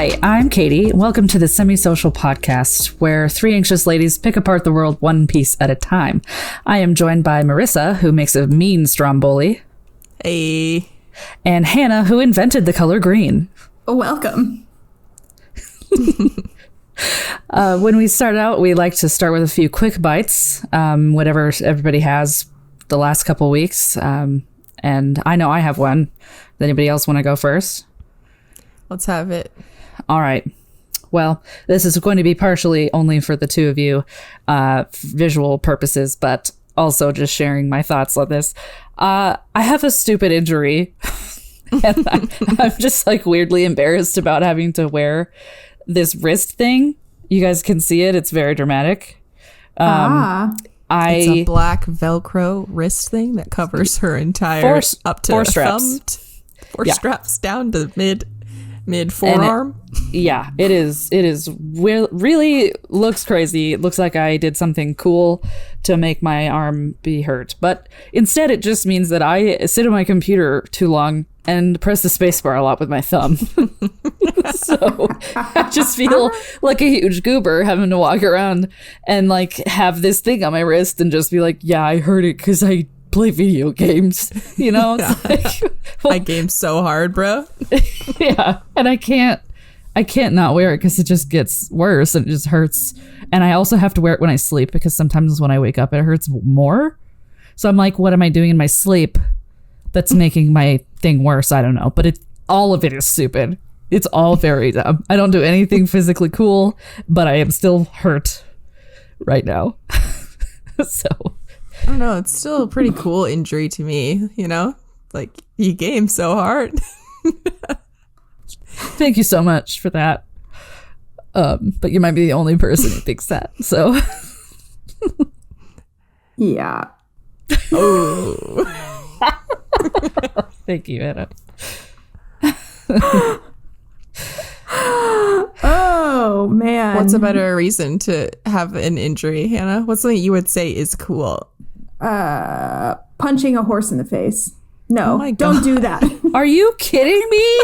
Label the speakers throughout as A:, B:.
A: Hi, I'm Katie. Welcome to the Semi-Social Podcast, where three anxious ladies pick apart the world one piece at a time. I am joined by Marissa, who makes a mean stromboli.
B: Hey.
A: And Hannah, who invented the color green.
C: Welcome.
A: When we start out, we like to start with a few quick bites, whatever everybody has the last couple weeks. And I know I have one. Does anybody else want to go first?
B: Let's have it.
A: All right. Well, this is going to be partially only for the two of you, visual purposes, but also just sharing my thoughts on this. I have a stupid injury, and I'm just like weirdly embarrassed about having to wear this wrist thing. You guys can see it. It's very dramatic.
B: It's a black Velcro wrist thing that covers her entire up to
A: four straps.
B: Four straps down to mid forearm.
A: It is really looks crazy. It looks like I did something cool to make my arm be hurt, but instead it just means that I sit at my computer too long and press the space bar a lot with my thumb. So I just feel like a huge goober having to walk around and like have this thing on my wrist and just be like, yeah, I heard it because I play video games, you know?
B: Yeah.
A: Like,
B: I game so hard, bro.
A: Yeah, and I can't not wear it because it just gets worse and it just hurts. And I also have to wear it when I sleep because sometimes when I wake up it hurts more. So I'm like, what am I doing in my sleep that's making my thing worse? I don't know, but all of it is stupid. It's all very dumb. I don't do anything physically cool, but I am still hurt right now. So
B: I don't know. It's still a pretty cool injury to me, you know? Like, you game so hard.
A: Thank you so much for that. But you might be the only person who thinks that. So
C: yeah.
B: Oh.
A: Thank you, Anna.
C: Oh, man.
B: What's a better reason to have an injury, Hannah? What's something you would say is cool?
C: Punching a horse in the face. No,
B: Oh my
C: don't do that.
A: Are you kidding me?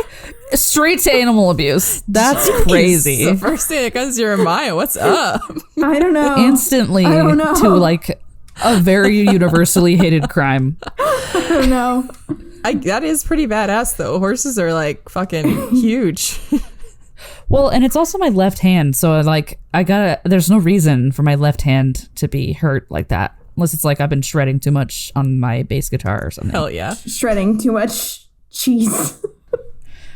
A: Straight to animal abuse. That's crazy.
B: The first thing that comes to your mind. What's up?
C: I don't know.
A: Instantly
C: I don't know.
A: to like a very universally hated crime.
C: I don't know.
B: That is pretty badass, though. Horses are like fucking huge.
A: Well, and it's also my left hand, so like there's no reason for my left hand to be hurt like that. Unless it's like I've been shredding too much on my bass guitar or something.
B: Hell yeah.
C: Shredding too much cheese.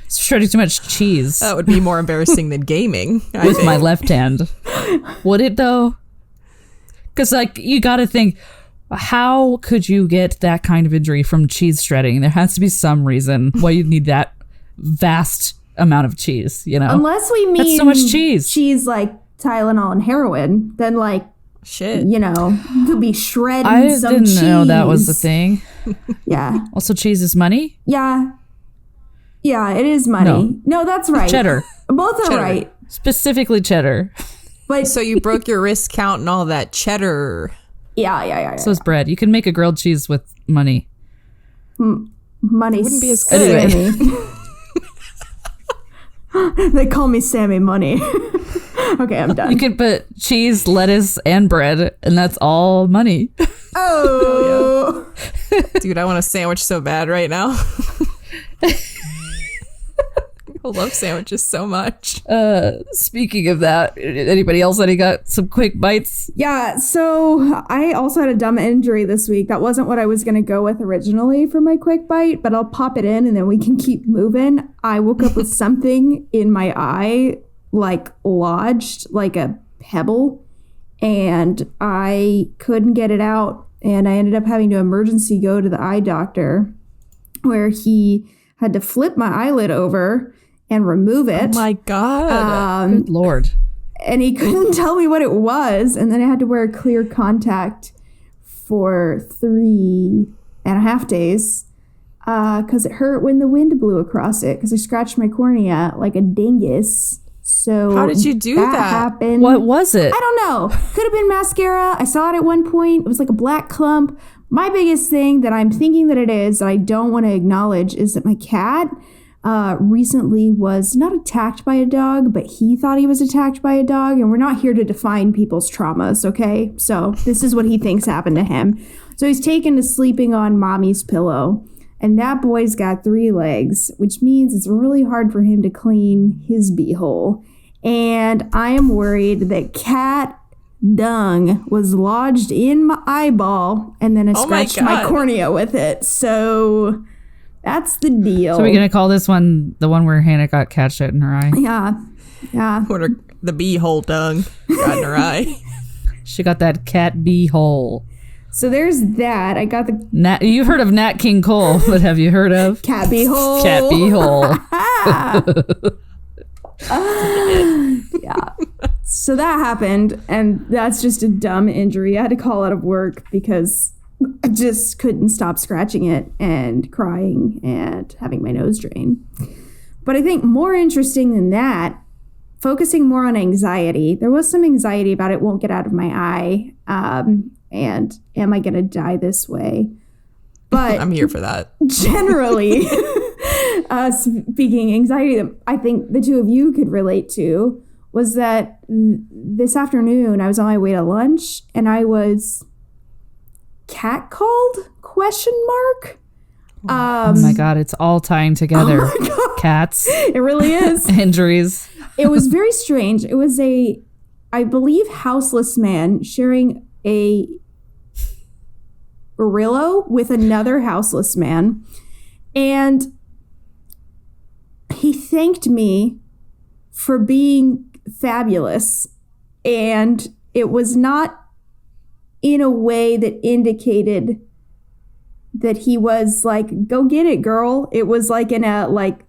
A: Shredding too much cheese.
B: That would be more embarrassing than gaming.
A: With my left hand. Would it though? Because like you gotta think, how could you get that kind of injury from cheese shredding? There has to be some reason why you need that vast amount of cheese, you know?
C: Unless we mean
A: that's so much cheese.
C: Cheese like Tylenol and heroin, then like,
B: shit,
C: you know, you could be shredding some cheese.
A: I didn't know that was the thing.
C: Yeah.
A: Also, cheese is money?
C: Yeah. Yeah, it is money. No, that's right.
A: Cheddar.
C: Both are
B: Cheddar.
C: right.
A: Specifically cheddar.
C: But
B: so you broke your wrist count and all that cheddar.
C: Yeah.
A: So is bread. You can make a grilled cheese with money.
C: Money.
B: Wouldn't be as good.
A: Anyway.
C: They call me Sammy Money. Okay, I'm done.
A: You can put cheese, lettuce, and bread, and that's all money.
C: Oh.
B: Dude, I want a sandwich so bad right now. I love sandwiches so much.
A: Speaking of that, anybody else got some quick bites?
C: Yeah, so I also had a dumb injury this week. That wasn't what I was going to go with originally for my quick bite, but I'll pop it in and then we can keep moving. I woke up with something in my eye, like lodged, like a pebble, and I couldn't get it out. And I ended up having to emergency go to the eye doctor, where he had to flip my eyelid over and remove it.
B: Oh my God.
A: Good Lord.
C: And he couldn't tell me what it was. And then I had to wear clear contact for 3.5 days because it hurt when the wind blew across it, because I scratched my cornea like a dingus. So
B: how did you do that?
C: Happened.
A: What was it?
C: I don't know. Could have been mascara. I saw it at one point. It was like a black clump. My biggest thing that I'm thinking that it is, that I don't want to acknowledge, is that my cat recently was not attacked by a dog, but he thought he was attacked by a dog. And we're not here to define people's traumas, okay? So this is what he thinks happened to him. So he's taken to sleeping on mommy's pillow. And that boy's got 3 legs, which means it's really hard for him to clean his beehole. And I am worried that cat dung was lodged in my eyeball and then I scratched my cornea with it. So that's the deal.
A: So we're going to call this one the one where Hannah got cat shit in her eye?
C: Yeah.
B: Or the beehole dung got in her eye.
A: She got that cat beehole.
C: So there's that. I got the...
A: You've heard of Nat King Cole, but have you heard of...
C: Cat beehole.
A: Cat beehole.
C: Yeah. So that happened, and that's just a dumb injury. I had to call out of work because I just couldn't stop scratching it and crying and having my nose drained. But I think more interesting than that, focusing more on anxiety. There was some anxiety about it won't get out of my eye. And am I going to die this way? But
B: I'm here for that.
C: Generally, speaking anxiety that I think the two of you could relate to was that this afternoon I was on my way to lunch and I was catcalled? ?
A: Oh my God, it's all tying together. Oh cats.
C: It really is.
A: Injuries.
C: It was very strange. It was I believe, houseless man sharing a Brillo with another houseless man. And he thanked me for being fabulous. And it was not in a way that indicated that he was like, go get it, girl. It was like in a, like,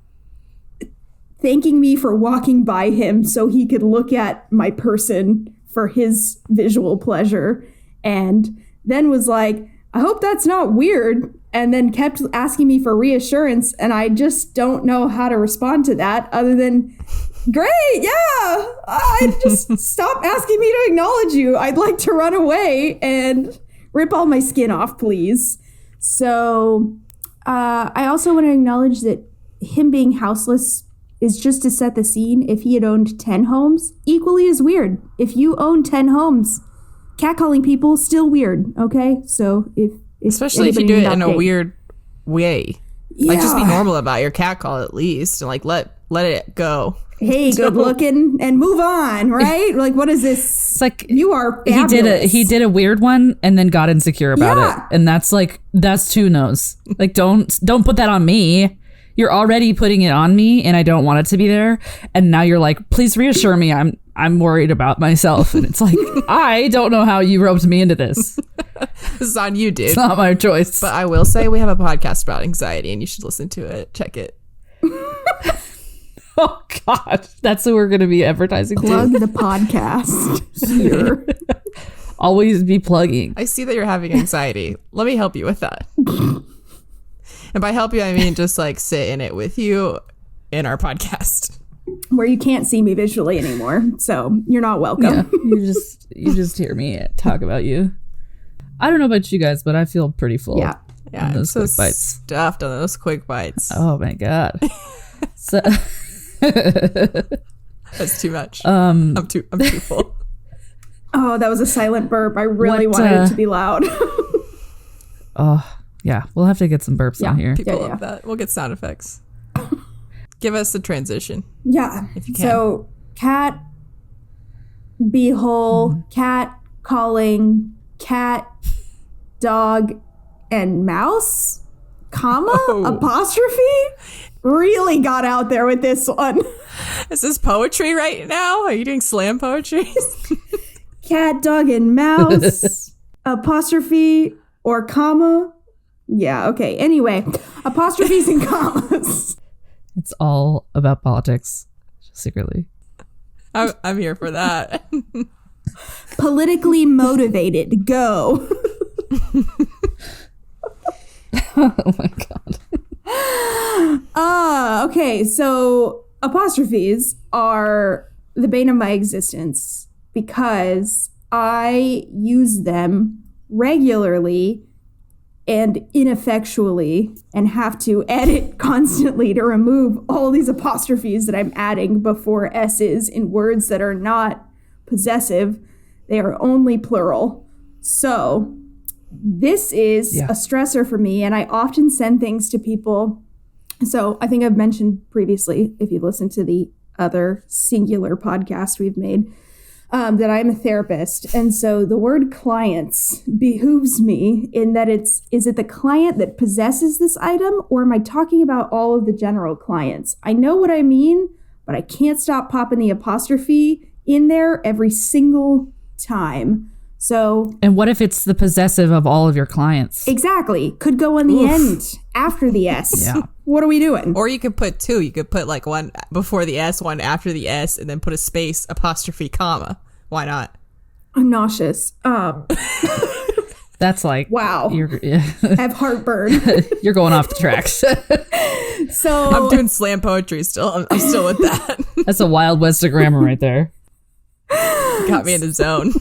C: thanking me for walking by him so he could look at my person for his visual pleasure. And then was like, I hope that's not weird. And then kept asking me for reassurance. And I just don't know how to respond to that other than, great, yeah. I just stop asking me to acknowledge you. I'd like to run away and rip all my skin off, please. So I also want to acknowledge that him being houseless is just to set the scene. If he had owned 10 homes, equally as weird. If you own 10 homes, catcalling people, still weird, okay? So if
B: especially if you do it in a weird way. Yeah. Like, just be normal about your catcall at least, and like let it go.
C: Hey, good looking, and move on, right? Like, what is this?
A: It's like,
C: you are fabulous.
A: He did a weird one and then got insecure about it. And that's 2 no's. Like, don't put that on me. You're already putting it on me and I don't want it to be there. And now you're like, please reassure me I'm worried about myself. And it's like, I don't know how you roped me into this.
B: This is on you, dude.
A: It's not my choice.
B: But I will say we have a podcast about anxiety and you should listen to it. Check it.
A: Oh, God. That's who we're going to be advertising
C: Plug
A: to.
C: the podcast here.
A: Always be plugging.
B: I see that you're having anxiety. Let me help you with that. And by help you, I mean just like sit in it with you in our podcast.
C: Where you can't see me visually anymore. So you're not welcome.
A: Yeah, you just hear me talk about you. I don't know about you guys, but I feel pretty full.
B: Yeah,
A: those
B: so
A: quick bites.
B: Stuffed on those quick bites.
A: Oh my God. So
B: that's too much. I'm too full.
C: Oh, that was a silent burp. I really wanted it to be loud.
A: Oh, yeah. We'll have to get some burps on here.
B: People love that. We'll get sound effects. Give us the transition.
C: Yeah.
B: If you can.
C: So, cat, beehole, cat calling, cat, dog, and mouse, apostrophe. Really got out there with this one.
B: Is this poetry right now? Are you doing slam poetry?
C: Cat, dog, and mouse, apostrophe, or comma. Yeah, okay. Anyway, apostrophes and commas.
A: It's all about politics, secretly.
B: I'm here for that.
C: Politically motivated. Go.
A: Oh my God.
C: Okay, so apostrophes are the bane of my existence because I use them regularly and ineffectually and have to edit constantly to remove all these apostrophes that I'm adding before S's in words that are not possessive. They are only plural. So this is a stressor for me, and I often send things to people. So I think I've mentioned previously, if you listen to the other singular podcast we've made, that I'm a therapist. And so the word clients behooves me in that is it the client that possesses this item, or am I talking about all of the general clients? I know what I mean, but I can't stop popping the apostrophe in there every single time. So,
A: and what if it's the possessive of all of your clients?
C: Exactly. Could go on the end after the S.
A: Yeah.
C: What are we doing?
B: Or you could put two. You could put like one before the S, one after the S, and then put a space, apostrophe, comma. Why not?
C: I'm nauseous.
A: That's like,
C: wow.
A: I
C: have heartburn.
A: You're going off the tracks.
C: So
B: I'm doing slam poetry still. I'm still with that.
A: That's a Wild West of grammar right there.
B: Got me in the zone.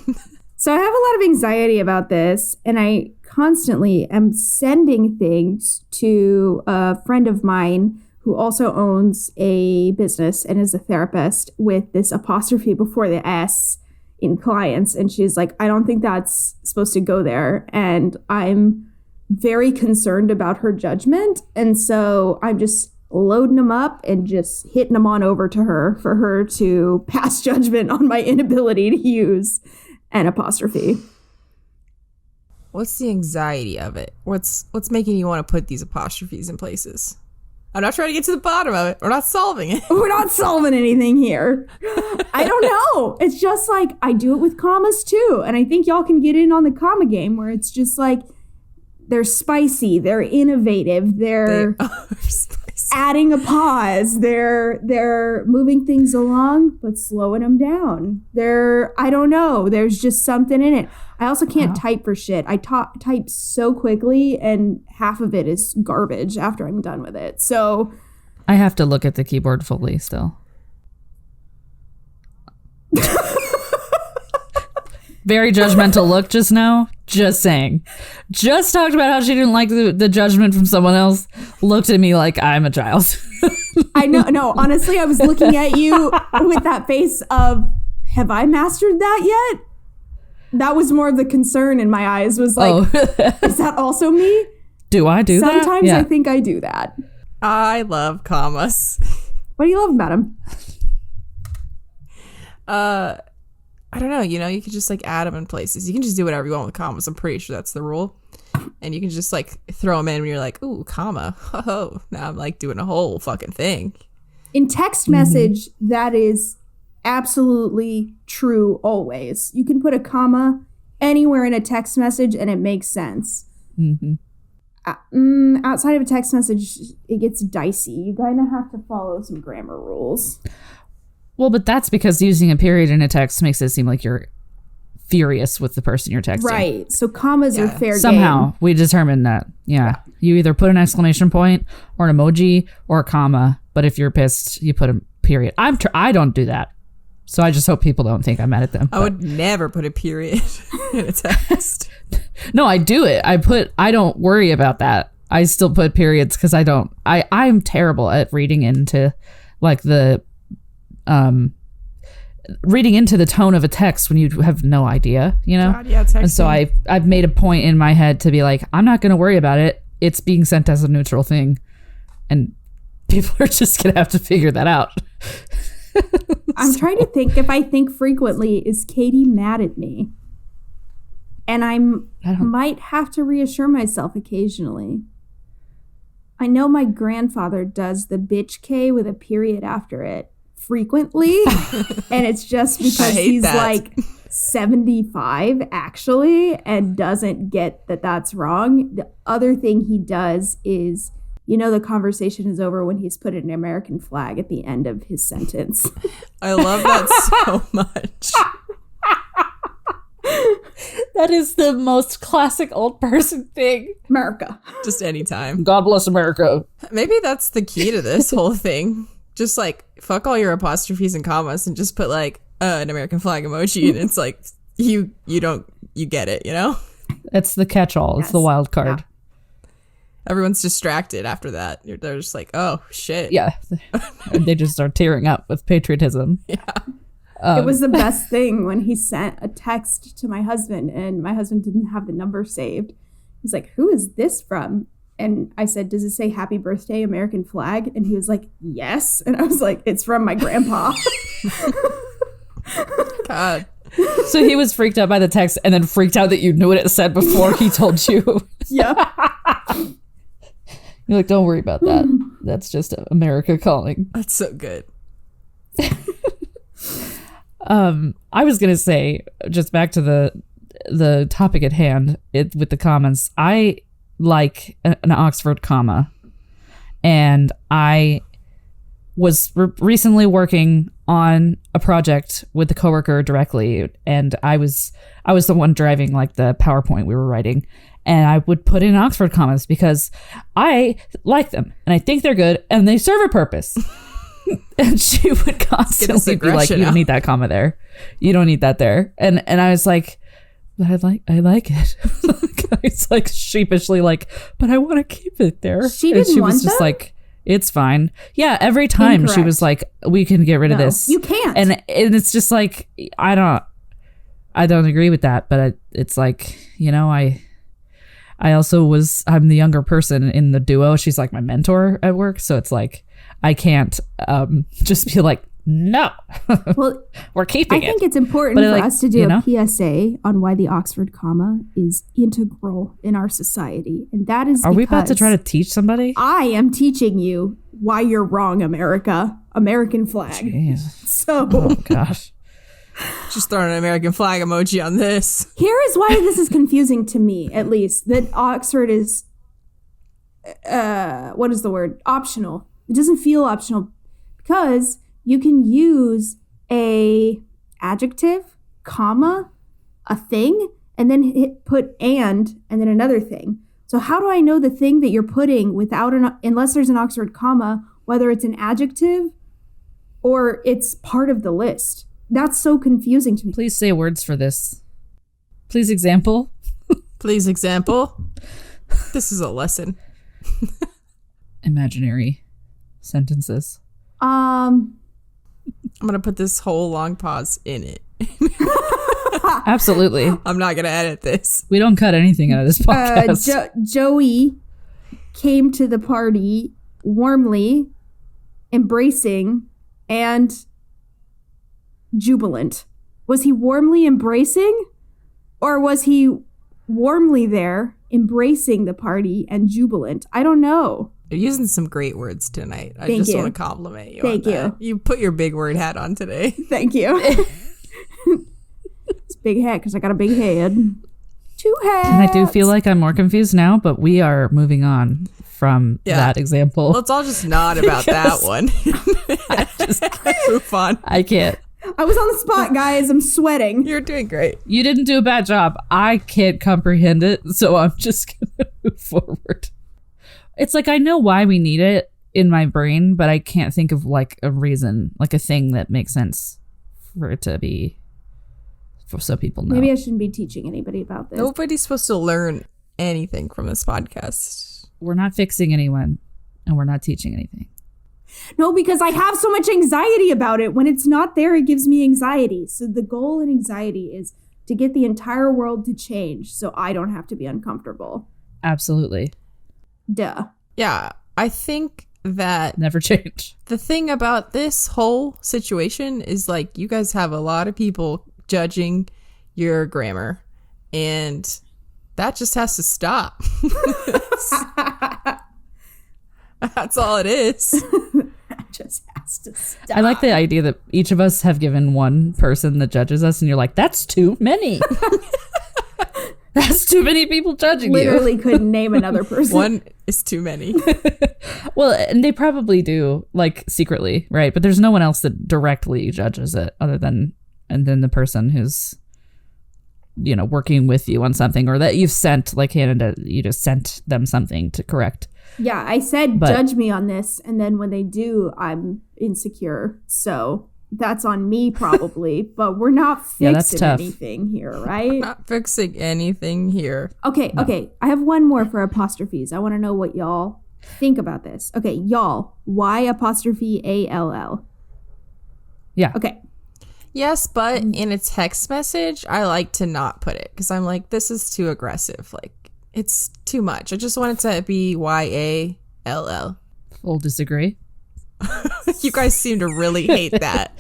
C: So I have a lot of anxiety about this, and I constantly am sending things to a friend of mine who also owns a business and is a therapist with this apostrophe before the S in clients. And she's like, I don't think that's supposed to go there. And I'm very concerned about her judgment. And so I'm just loading them up and just hitting them on over to her for her to pass judgment on my inability to use an apostrophe.
B: What's the anxiety of it? What's making you want to put these apostrophes in places? I'm not trying to get to the bottom of it. We're not solving it.
C: We're not solving anything here. I don't know. It's just like I do it with commas too. And I think y'all can get in on the comma game where it's just like they're spicy, they're innovative, they're adding a pause, they're moving things along but slowing them down. I don't know, there's just something in it. I also can't type for shit. I type so quickly and half of it is garbage after I'm done with it. So
A: I have to look at the keyboard fully still. Very judgmental look just now. Just saying. Just talked about how she didn't like the judgment from someone else. Looked at me like I'm a child.
C: I know. No, honestly, I was looking at you with that face of, have I mastered that yet? That was more of the concern in my eyes was like, is that also me?
A: Do I do that?
C: Sometimes I think I do that.
B: I love commas.
C: What do you love about them?
B: I don't know, you can just like add them in places. You can just do whatever you want with commas. I'm pretty sure that's the rule. And you can just like throw them in when you're like, ooh, comma. Oh, now I'm like doing a whole fucking thing.
C: In text message, that is absolutely true always. You can put a comma anywhere in a text message and it makes sense. Outside of a text message, it gets dicey. You kind of have to follow some grammar rules.
A: Well, but that's because using a period in a text makes it seem like you're furious with the person you're texting.
C: Right. So commas are fair
A: Somehow
C: game.
A: we determined that. Yeah. You either put an exclamation point or an emoji or a comma. But if you're pissed, you put a period. I don't do that. So I just hope people don't think I'm mad at them.
B: I would never put a period in a text.
A: No, I do it. I don't worry about that. I still put periods because I'm terrible at reading into like reading into the tone of a text when you have no idea,
B: God, yeah,
A: and so I've made a point in my head to be like, I'm not going to worry about it. It's being sent as a neutral thing, and people are just going to have to figure that out.
C: I'm trying to think if I think frequently, is Katie mad at me? And I might have to reassure myself occasionally. I know my grandfather does the bitch K with a period after it frequently, and it's just because he's like 75 actually and doesn't get that that's wrong. The other thing he does is, the conversation is over when he's put an American flag at the end of his sentence.
B: I love that so much.
A: That is the most classic old person thing.
C: America.
B: Just anytime.
A: God bless America.
B: Maybe that's the key to this whole thing. Just like fuck all your apostrophes and commas and just put like an American flag emoji, and it's like you get it,
A: It's the catch-all.
C: Yes.
A: It's the wild card.
B: Everyone's distracted after that. They're just like, oh, shit.
A: Yeah. And they just start tearing up with patriotism.
B: Yeah.
C: It was the best thing when he sent a text to my husband, and my husband didn't have the number saved. He's like, who is this from? And I said, does it say happy birthday, American flag? And he was like, yes. And I was like, it's from my grandpa.
B: God.
A: So he was freaked out by the text and then freaked out that you knew what it said before he told you.
C: Yeah.
A: You're like, don't worry about that. That's just America calling.
B: That's so good.
A: I was gonna say, just back to the topic at hand, with the comments. I like an Oxford comma, and I was recently working on a project with the coworker directly, and I was the one driving like the PowerPoint we were writing, and I would put in Oxford commas because I like them and I think they're good and they serve a purpose. And she would constantly be like, you don't need that comma there. You don't need that there. And I was like, but I like it. It's like sheepishly like, but I want to keep it there.
C: She didn't want
A: just
C: them?
A: like, it's fine. Yeah, every time
C: Incorrect.
A: she was like, we can get rid of
C: No,
A: this.
C: you can't.
A: And it's just like, I don't agree with that, but it's like, you know, I'm the younger person in the duo. She's like my mentor at work. So it's like, I can't just be like, no,
C: Well,
A: we're keeping it.
C: I think it's important
A: But
C: for
A: like,
C: us to do
A: you know?
C: a PSA on why the Oxford comma is integral in our society. And that is
A: Are we about to
C: because
A: try to teach somebody?
C: I am teaching you why you're wrong, America. American flag.
A: Jeez.
C: So
A: Oh, gosh.
B: Just throwing an American flag emoji on this.
C: here is why this is confusing to me, at least, that Oxford is, what is the word? Optional. It doesn't feel optional because you can use a adjective, comma, a thing, and then put and then another thing. So how do I know the thing that you're putting unless there's an Oxford comma, whether it's an adjective or it's part of the list? That's so confusing to me.
A: Please say words for this. Please example.
B: Please, example. This is a lesson.
A: Imaginary sentences.
B: I'm going to put this whole long pause in it.
A: Absolutely.
B: I'm not going to edit this.
A: We don't cut anything out of this podcast.
C: Joey came to the party warmly, embracing, and jubilant. Was he warmly embracing, or was he warmly there, embracing the party and jubilant? I don't know.
B: You're using some great words tonight. I
C: Thank
B: just
C: you.
B: want to compliment you.
C: Thank
B: on
C: you.
B: that. You put your big word hat on today.
C: Thank you. It's a big hat because I got a big head. 2 hats.
A: And I do feel like I'm more confused now, but we are moving on from that example.
B: Let's all just nod about that one.
A: Just
B: Move on.
A: I can't.
C: I was on the spot, guys. I'm sweating.
B: You're doing great.
A: You didn't do a bad job. I can't comprehend it, so I'm just gonna move forward. It's like I know why we need it in my brain, but I can't think of like a reason, like a thing that makes sense for it to be, so people know.
C: Maybe I shouldn't be teaching anybody about this.
B: Nobody's supposed to learn anything from this podcast.
A: We're not fixing anyone, and we're not teaching anything.
C: No, because I have so much anxiety about it. When it's not there, it gives me anxiety. So the goal in anxiety is to get the entire world to change so I don't have to be uncomfortable.
A: Absolutely.
C: Duh.
B: Yeah, I think that
A: Never change.
B: the thing about this whole situation is like you guys have a lot of people judging your grammar, and that just has to stop. That's all it is.
C: It just has to stop.
A: I like the idea that each of us have given one person that judges us, and you're like, that's too many. That's too many people judging
C: Literally couldn't name another person.
B: One is too many.
A: Well, and they probably do, like, secretly, right? But there's no one else that directly judges it other than the person who's, you know, working with you on something, or that you've sent, like Hannah, you just sent them something to correct.
C: Yeah, I said
A: But-
C: judge me on this, and then when they do, I'm insecure. So that's on me probably, but we're not
A: that's
C: fixing
A: tough.
C: anything here, right?
B: Not fixing anything here.
C: Okay, okay. I have one more for apostrophes. I want to know what y'all think about this. Okay, y'all. Y apostrophe ALL.
A: Yeah.
C: Okay.
B: Yes, but in a text message, I like to not put it because I'm like, this is too aggressive. Like, it's too much. I just want it to be YALL.
A: Full disagree.
B: You guys seem to really hate that.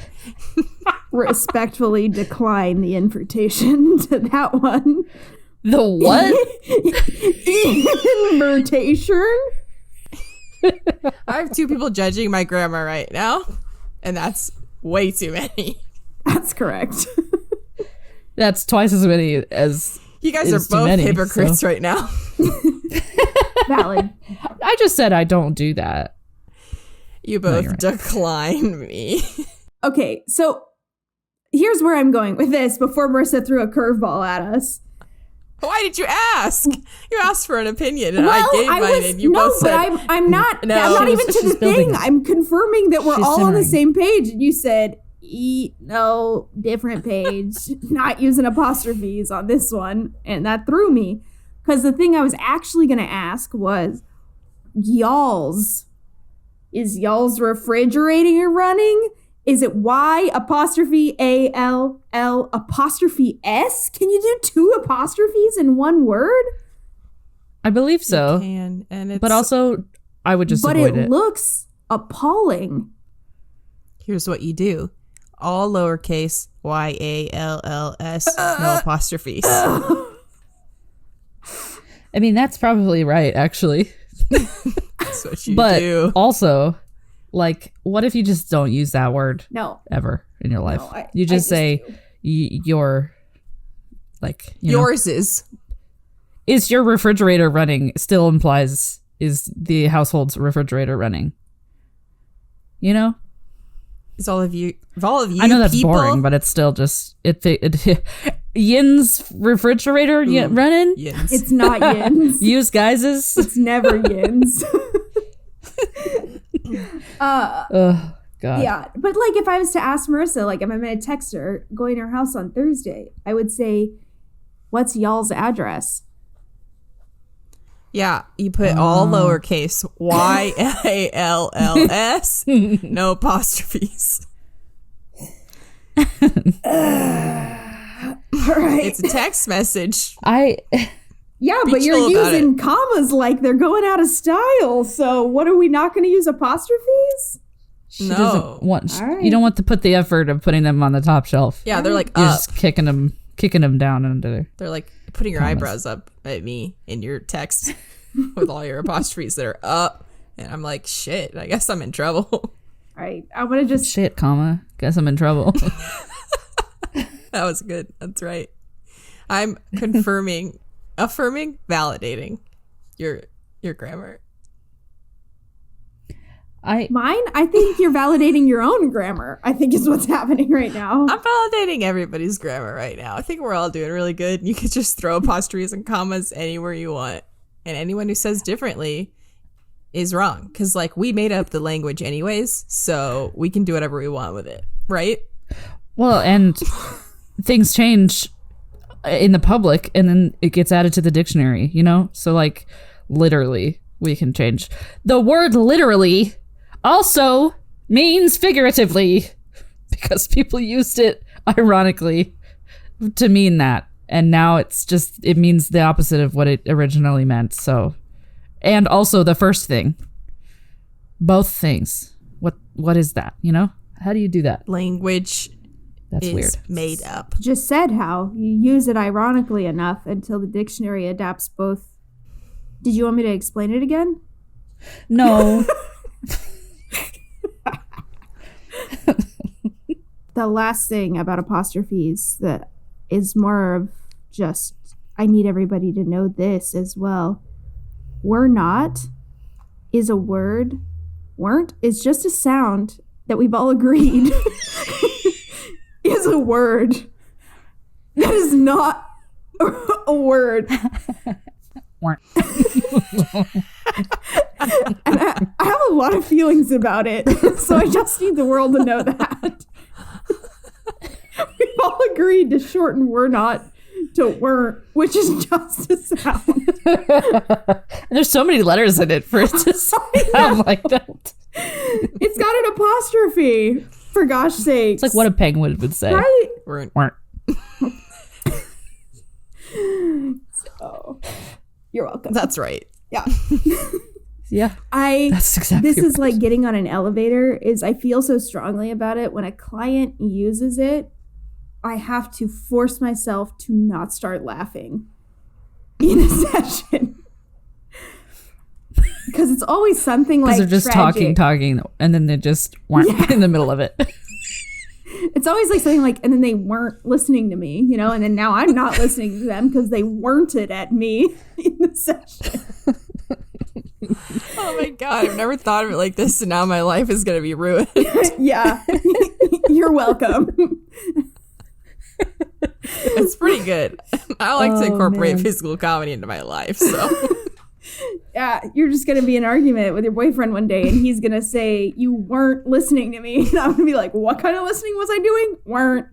C: Respectfully decline the invitation to that one.
A: The what?
C: Invitation?
B: I have 2 people judging my grammar right now, and that's way too many.
C: That's correct.
A: That's twice as many as
B: You guys
A: is
B: are
A: too
B: both
A: many,
B: hypocrites
A: so-
B: right now.
C: Valid.
A: I just said I don't do that.
B: You both
A: you're right.
B: decline me.
C: Okay, so here's where I'm going with this before Marissa threw a curveball at us.
B: Why did you ask? You asked for an opinion, and I gave mine, and you both
C: but
B: said,
C: I'm not.
B: No.
C: I'm not
B: She's-
C: even to
A: she's
C: the
A: building
C: thing.
A: it.
C: I'm confirming that we're
A: She's
C: all on the
A: simmering.
C: same page, and you said, no, different page, not using apostrophes on this one, and that threw me because the thing I was actually going to ask was, y'all's. Is y'all's refrigerator running? Is it Y apostrophe ALL apostrophe S? Can you do 2 apostrophes in one word?
A: I believe so.
B: and it's,
A: But also, I would just
C: But
A: avoid
C: it
A: it.
C: looks appalling.
B: here's what you do. All lowercase, YALLS, no apostrophes.
A: I mean, that's probably right, actually.
B: That's what you
A: But
B: do.
A: also, like, what if you just don't use that word
C: No.
A: ever in your life?
C: I
A: You just
C: just
A: say
C: do.
A: your, like, you know,
B: Yours is.
A: is your refrigerator running still implies is the household's refrigerator running. You know?
B: Is all of you, of all of you
A: I know that's
B: people,
A: boring, but it's still just it Yin's refrigerator running.
B: Yes.
C: It's not yins.
A: Use guys's.
C: It's never yins.
A: Oh God.
C: Yeah, but like if I was to ask Marissa, like if I'm gonna text her going to her house on Thursday, I would say, "What's y'all's address?"
B: Yeah, you put all lowercase, YALLS, no apostrophes.
C: All right.
B: It's a text message.
A: I
C: Yeah,
B: Be
C: but you're
B: chill about
C: using commas like they're going out of style. So what are we not going to use apostrophes?
A: she
B: No.
A: doesn't want.
C: All right.
A: You don't want to put the effort of putting them on the top shelf.
B: Yeah, they're like
A: You're
B: up.
A: just kicking them down under there.
B: They're like putting your eyebrows up at me in your text with all your apostrophes that are up. And I'm like, shit, I guess I'm in trouble.
C: All right, I want to just
A: Shit, comma. Guess I'm in trouble.
B: That was good. That's right. I'm affirming, validating your grammar.
C: mine. I think you're validating your own grammar. I think is what's happening right now.
B: I'm validating everybody's grammar right now. I think we're all doing really good. You could just throw apostrophes and commas anywhere you want. And anyone who says differently is wrong. Because, like, we made up the language anyways, so we can do whatever we want with it. Right?
A: Well, and things change in the public and then it gets added to the dictionary, you know? So, like, literally, we can change. The word literally also means figuratively because people used it ironically to mean that. And now it means the opposite of what it originally meant. So, and also the first thing, both things. What is that? You know? How do you do that?
B: Language
A: That's
B: is
A: weird.
B: made up.
C: Just said how you use it ironically enough until the dictionary adapts both. Did you want me to explain it again?
A: No.
C: The last thing about apostrophes that is more of just, I need everybody to know this as well. We're not is a word. Weren't is just a sound that we've all agreed is a word. That is not a word.
A: Weren't.
C: And I have a lot of feelings about it. So I just need the world to know that. all agreed to shorten "were not" to "weren't," which is just a sound.
A: And there's so many letters in it for it to sound like that.
C: It's got an apostrophe, for gosh sakes.
A: It's like what a penguin would say.
C: Right?
A: Weren't.
C: So, you're welcome.
B: That's right.
C: Yeah.
A: Yeah.
C: That's
A: exactly
C: This is
A: right.
C: like getting on an elevator. I feel so strongly about it. When a client uses it, I have to force myself to not start laughing in a session. Because it's always something like
A: they're just
C: tragic.
A: talking, and then they just weren't in the middle of it.
C: It's always like something like, and then they weren't listening to me, and then now I'm not listening to them because they weren't it at me in the session.
B: Oh my God, I've never thought of it like this, and now my life is going to be ruined.
C: Yeah. You're welcome.
B: It's pretty good. I like to incorporate
A: man.
B: physical comedy into my life, so.
C: Yeah, you're just going to be in an argument with your boyfriend one day and he's going to say, you weren't listening to me. And I'm going to be like, what kind of listening was I doing? Weren't,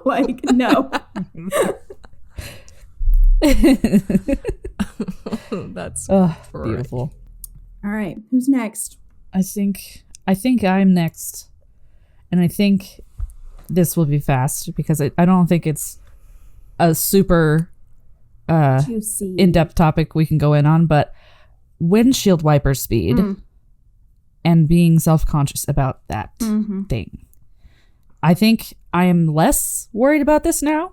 C: like, no.
B: That's
A: Beautiful.
C: All right, who's next?
A: I think I'm next. And I think this will be fast because I don't think it's a super
C: Juicy.
A: in-depth topic we can go in on, but windshield wiper speed and being self-conscious about that thing. I think I am less worried about this now.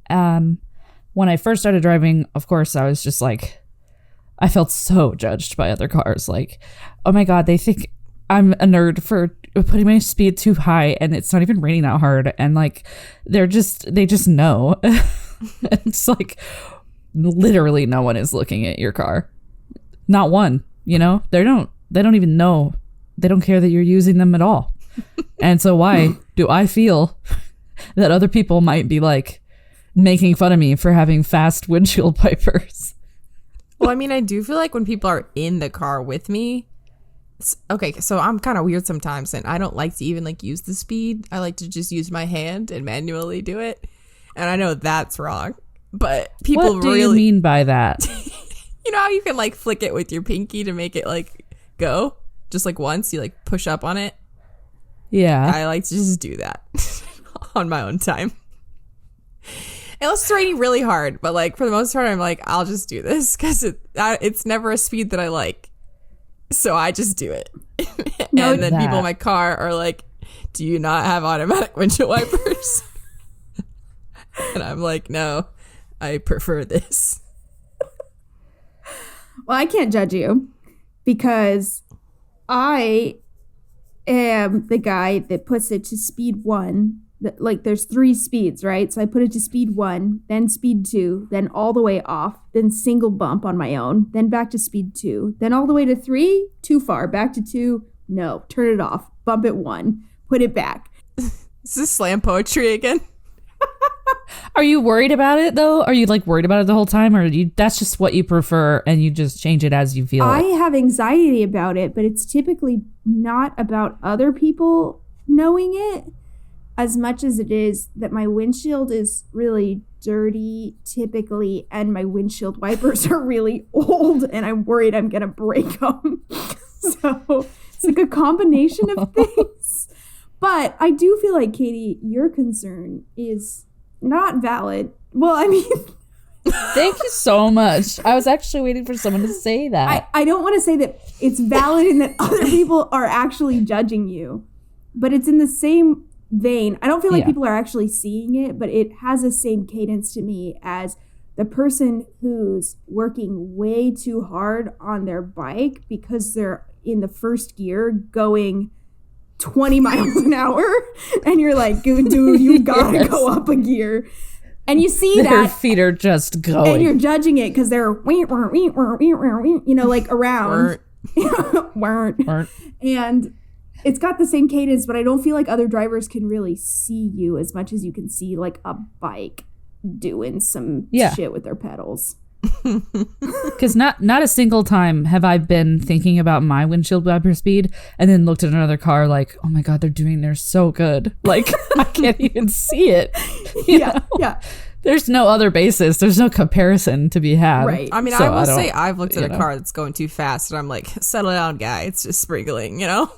A: When I first started driving, of course, I was just like, I felt so judged by other cars. Like, oh my God, they think I'm a nerd for putting my speed too high and it's not even raining that hard. And like, they just know. It's like, literally no one is looking at your car. Not one, they don't even know. They don't care that you're using them at all. And so why do I feel that other people might be like making fun of me for having fast windshield wipers?
B: Well, I mean, I do feel like when people are in the car with me, okay, so I'm kind of weird sometimes and I don't like to even like use the speed. I like to just use my hand and manually do it. And I know that's wrong, but people
A: What do
B: really
A: you mean by that?
B: You know how you can like flick it with your pinky to make it like go? Just like once you like push up on it.
A: Yeah.
B: I like to just do that on my own time. Unless it's raining really hard, but like for the most part, I'm like, I'll just do this because it's never a speed that I like. So I just do it. And then people in my car are like, do you not have automatic windshield wipers? And I'm like, no, I prefer this.
C: Well, I can't judge you because I am the guy that puts it to speed 1. Like there's 3 speeds, right? So I put it to speed 1, then speed 2, then all the way off, then single bump on my own, then back to speed 2, then all the way to 3, too far, back to 2, no, turn it off, bump it 1, put it back.
B: Is this slam poetry again?
A: Are you worried about it though? Are you like worried about it the whole time, or that's just what you prefer and you just change it as you feel
C: I
A: it?
C: have anxiety about it, but it's typically not about other people knowing it as much as it is that my windshield is really dirty typically, and my windshield wipers are really old, and I'm worried I'm gonna break them. So it's like a combination of things. But I do feel like, Katie, your concern is not valid. Well, I mean,
A: Thank you so much. I was actually waiting for someone to say that.
C: I don't want to say that it's valid and that other people are actually judging you, but it's in the same vein. I don't feel like people are actually seeing it, but it has the same cadence to me as the person who's working way too hard on their bike because they're in the first gear going 20 miles an hour, and you're like, dude, you gotta go up a gear. And you see
A: Their
C: that,
A: feet are just going.
C: and you're judging it because they're, like around.
A: Weren't.
C: And it's got the same cadence, but I don't feel like other drivers can really see you as much as you can see like a bike doing some shit with their pedals.
A: Because not a single time have I been thinking about my windshield wiper speed and then looked at another car like, oh my God, they're so good. Like, I can't even see it. You know?
C: Yeah.
A: There's no other basis. There's no comparison to be had.
C: Right.
B: I mean,
A: So
B: I will
A: don't-
B: say I've looked at
A: you
B: a
A: know.
B: car that's going too fast, and I'm like, settle down, guy. It's just sprinkling, you know?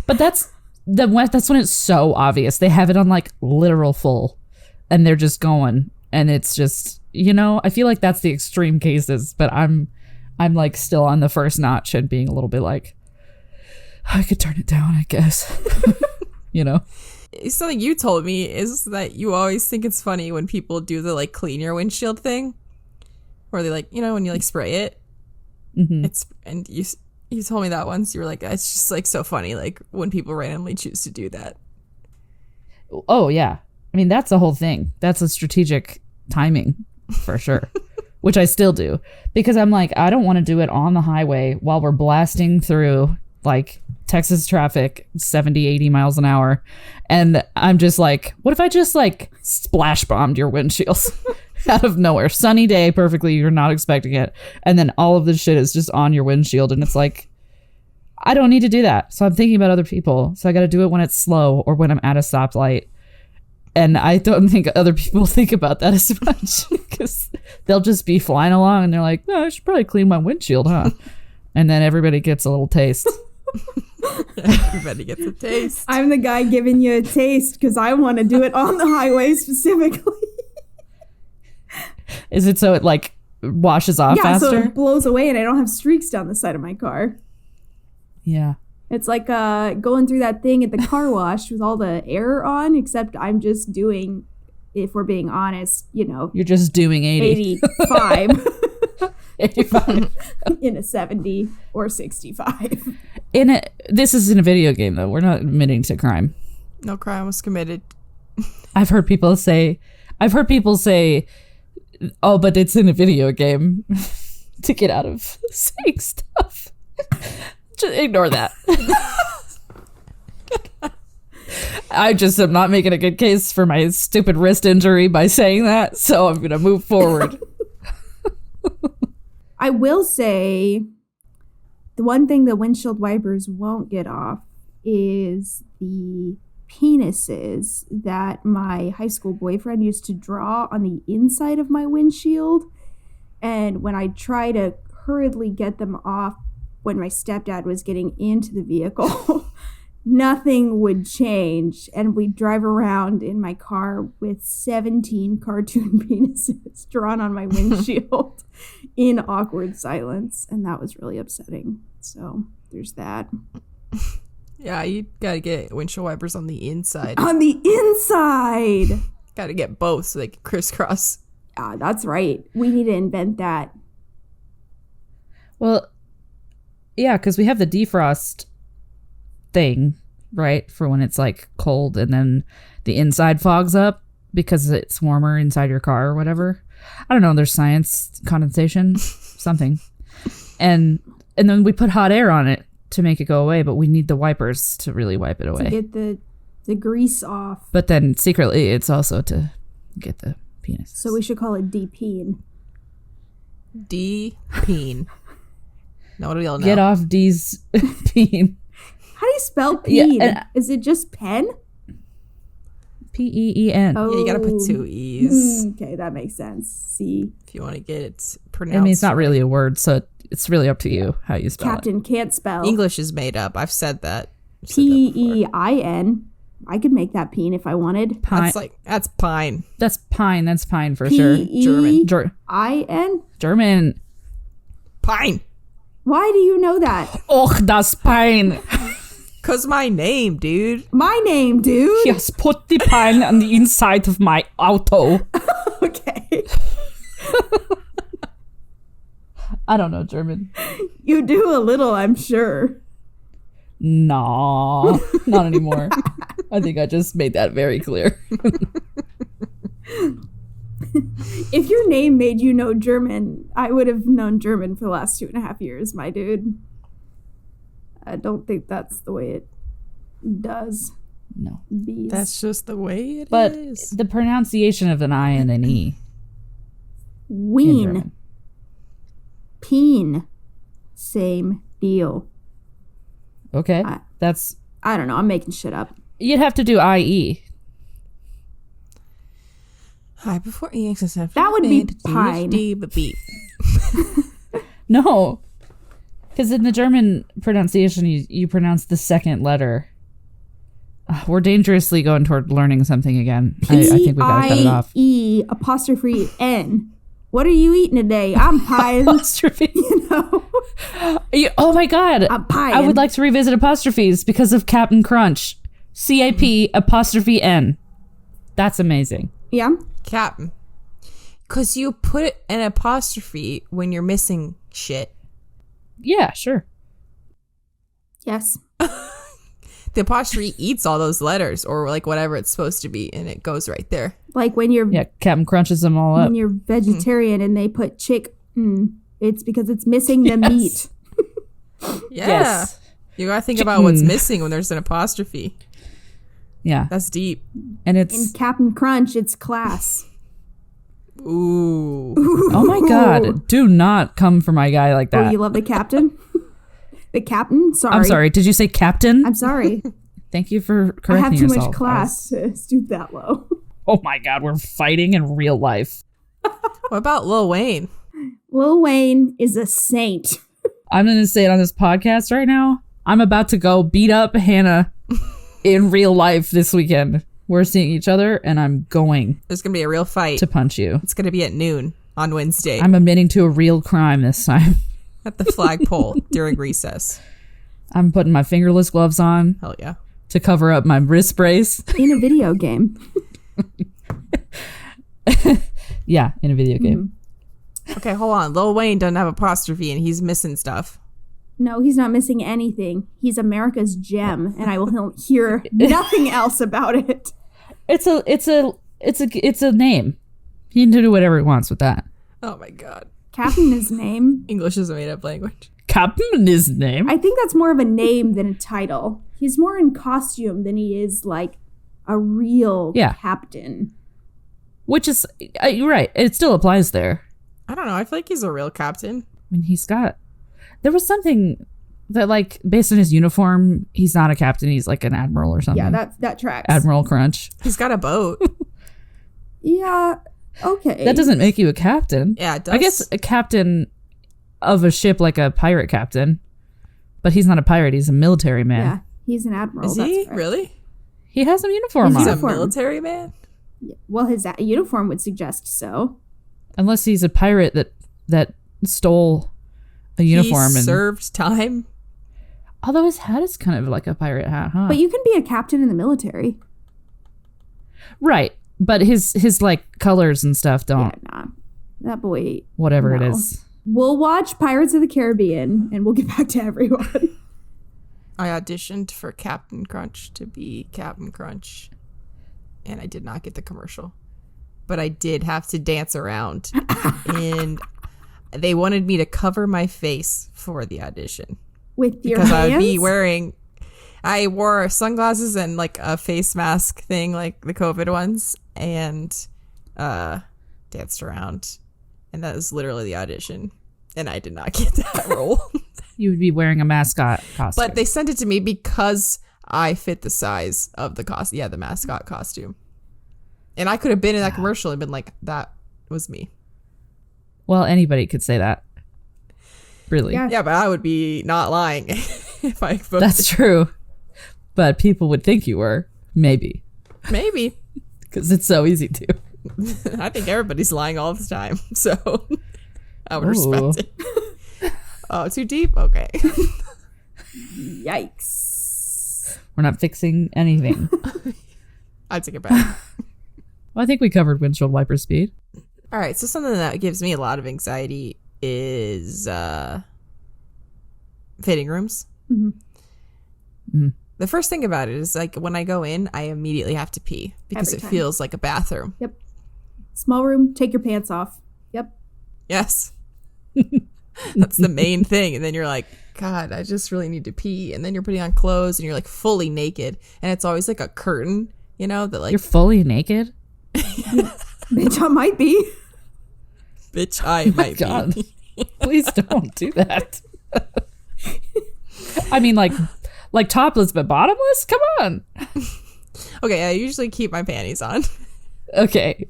A: But that's when it's so obvious. They have it on like literal full and they're just going, and it's just, you know, I feel like that's the extreme cases, but I'm like still on the first notch and being a little bit like, I could turn it down, I guess. You know?
B: Something you told me is that you always think it's funny when people do the like clean your windshield thing, where they like, you know, when you like spray it.
A: Mhm.
B: It's and you told me that once. You were like, it's just like so funny, like when people randomly choose to do that.
A: Oh yeah. I mean, that's the whole thing. That's a strategic timing for sure. Which I still do, because I'm like, I don't want to do it on the highway while we're blasting through like Texas traffic 70, 80 miles an hour. And I'm just like, what if I just like splash bombed your windshield out of nowhere? Sunny day, perfectly, you're not expecting it. And then all of this shit is just on your windshield. And it's like, I don't need to do that. So I'm thinking about other people. So I got to do it when it's slow or when I'm at a stoplight. And I don't think other people think about that as much, because they'll just be flying along and they're like, no, I should probably clean my windshield, huh? And then everybody gets a little taste.
B: Everybody gets a taste.
C: I'm the guy giving you a taste because I want to do it on the highway specifically.
A: Is it so it like washes off
C: Yeah, so
A: faster?
C: it blows away and I don't have streaks down the side of my car.
A: Yeah.
C: It's like going through that thing at the car wash with all the air on, except I'm just doing, if we're being honest, you know,
A: You're just doing 80.
C: 85
A: 85.
C: in a 70 or 65.
A: This is in a video game, though. We're not admitting to crime.
B: No crime was committed.
A: I've heard people say, oh, but it's in a video game to get out of saying stuff. Just ignore that. I just am not making a good case for my stupid wrist injury by saying that, so I'm going to move forward.
C: I will say the one thing the windshield wipers won't get off is the penises that my high school boyfriend used to draw on the inside of my windshield. And when I try to hurriedly get them off when my stepdad was getting into the vehicle, nothing would change. And we'd drive around in my car with 17 cartoon penises drawn on my windshield in awkward silence. And that was really upsetting. So there's that.
B: Yeah, you gotta get windshield wipers on the inside.
C: On the inside!
B: Gotta get both so they can crisscross.
C: Ah, that's right. We need to invent that.
A: Well, yeah, because we have the defrost thing, right? For when it's like cold and then the inside fogs up because it's warmer inside your car or whatever. I don't know. There's science, condensation, something. And then we put hot air on it to make it go away, but we need the wipers to really wipe it
C: To
A: away.
C: get the grease off.
A: But then secretly, it's also to get the penis.
C: So we should call it D-peen.
B: Peen. Nobody will know.
A: Get off D's Peen.
C: How do you spell
A: Yeah,
C: peen?
A: and-
C: Is it just pen?
A: P-E-E-N.
C: Oh,
B: Yeah, you gotta put two E's
C: Okay, that makes sense. See,
B: if you want to get it pronounced.
A: I mean, it's not really a word, so it's really up to you how you spell it.
C: Captain can't spell.
B: English is made up. I've said that. I've said that before.
C: P-E-I-N. I could make that peen if I wanted.
A: Pine.
B: That's pine.
A: That's pine. That's pine for sure.
C: P-E-I-N?
A: German.
B: Pine.
C: Why do you know that?
A: Och, das Pine.
B: Cause my name, dude.
C: My name, dude.
A: He has put the pine on the inside of my auto.
C: Okay.
A: I don't know German.
C: You do a little, I'm sure.
A: Nah, not anymore. I think I just made that very clear.
C: If your name made you know German, I would have known German for the last 2.5 years, my dude. I don't think that's the way it does.
A: No.
C: Bees.
B: That's just the way it is.
A: But the pronunciation of an I and an E. in
C: Ween.
A: German.
C: Peen. Same deal.
A: Okay. That's
C: I don't know. I'm making shit up.
A: you'd have to do IE.
B: Hi, before EXSF.
C: That would be pine.
B: Beep.
A: No. Because in the German pronunciation, you pronounce the second letter. We're dangerously going toward learning something again. I think we gotta cut it off.
C: P-I-E apostrophe N. What are you eating today? I'm pie.
A: Apostrophe.
C: You know?
A: Oh my god.
C: I'm pie.
A: I would like to revisit apostrophes because of Captain Crunch. CAP apostrophe N. That's amazing.
C: Yeah.
B: Captain. Because you put an apostrophe when you're missing shit.
A: Yeah, sure.
C: Yes.
B: The apostrophe eats all those letters or like whatever it's supposed to be, and it goes right there.
C: Like when you're
A: Captain crunches them all up.
C: when you're vegetarian and they put chick, it's because it's missing the meat.
B: Yeah.
A: Yes.
B: You gotta think about what's missing when there's an apostrophe.
A: Yeah.
B: That's deep.
A: And
C: In
A: it's
C: Captain Crunch, it's class.
B: Ooh.
A: oh my god, do not come for my guy like
C: Oh,
A: that.
C: you love the captain? The captain? Sorry.
A: I'm sorry. Did you say captain?
C: I'm sorry.
A: Thank you for
C: I
A: correcting
C: have too
A: yourself.
C: much class to stoop that low.
A: Oh my god, we're fighting in real life.
B: What about Lil Wayne?
C: Lil Wayne is a saint.
A: I'm going to say it on this podcast right now. I'm about to go beat up Hannah in real life this weekend. We're seeing each other and I'm going
B: There's gonna be a real fight.
A: to punch you.
B: It's gonna be at noon on Wednesday
A: I'm admitting to a real crime this time.
B: at the flagpole during recess.
A: I'm putting my fingerless gloves on
B: Hell yeah.
A: to cover up my wrist brace.
C: In a video game.
A: Yeah, in a video game.
B: Okay, hold on. Lil Wayne doesn't have apostrophe and he's missing stuff.
C: No, he's not missing anything. He's America's gem, and I will hear nothing else about it.
A: It's a name. He can do whatever he wants with that.
B: Oh my god.
C: Captain is name.
B: English is a made up language.
A: Captain is his name.
C: I think that's more of a name than a title. He's more in costume than he is like a real captain.
A: Which is, you're right. It still applies there.
B: I don't know. I feel like he's a real captain.
A: I mean, there was something that, like, based on his uniform, he's not a captain. He's like an admiral or something.
C: Yeah, that tracks.
A: Admiral Crunch.
B: He's got a boat.
C: Yeah, okay.
A: That doesn't make you a captain.
B: Yeah, it does.
A: I guess a captain of a ship, like a pirate captain. But he's not a pirate. He's a military man.
C: Yeah, he's an admiral.
B: Is
C: that's
B: he?
C: correct.
B: Really?
A: He has some uniform
C: He's
A: on.
B: He's a
C: Uniform.
B: military man?
C: Yeah. Well, his uniform would suggest so.
A: Unless he's a pirate that stole a uniform.
B: He
A: and
B: served time?
A: although his hat is kind of like a pirate hat, huh?
C: But you can be a captain in the military.
A: Right. But his like colors and stuff don't.
C: Yeah, nah. That boy.
A: Whatever it
C: no.
A: is.
C: We'll watch Pirates of the Caribbean, and we'll get back to everyone.
B: I auditioned for Captain Crunch to be Captain Crunch, and I did not get the commercial. But I did have to dance around, and they wanted me to cover my face for the audition.
C: With your
B: Because
C: hands?
B: I would be wearing... I wore sunglasses and like a face mask thing, like the COVID ones, and danced around. And that was literally the audition. And I did not get that role.
A: You would be wearing a mascot costume.
B: But they sent it to me because I fit the size of the costume. Yeah, the mascot costume. And I could have been in that commercial and been like, that was me.
A: Well, anybody could say that. Really.
C: Yeah.
B: Yeah, but I would be not lying if I voted.
A: That's true. But people would think you were. Maybe.
B: Maybe.
A: Because it's so easy to.
B: I think everybody's lying all the time. So I would respect it. Oh, too deep? Okay.
C: Yikes.
A: We're not fixing anything.
B: I take it back.
A: Well, I think we covered windshield wiper speed.
B: All right. So something that gives me a lot of anxiety is fitting rooms.
C: Mm-hmm.
A: Mm.
B: The first thing about it is like when I go in, I immediately have to pee because
C: Every
B: it
C: time.
B: feels like a bathroom.
C: Yep. Small room, take your pants off. Yep.
B: Yes. That's the main thing. And then you're like, God, I just really need to pee. And then you're putting on clothes and you're like fully naked. And it's always like a curtain, you know, that like,
A: You're fully naked?
C: Bitch, I might be.
B: bitch, I might
A: God.
B: be.
A: Please don't do that. I mean, like topless but bottomless? Come on.
B: Okay, I usually keep my panties on.
A: Okay.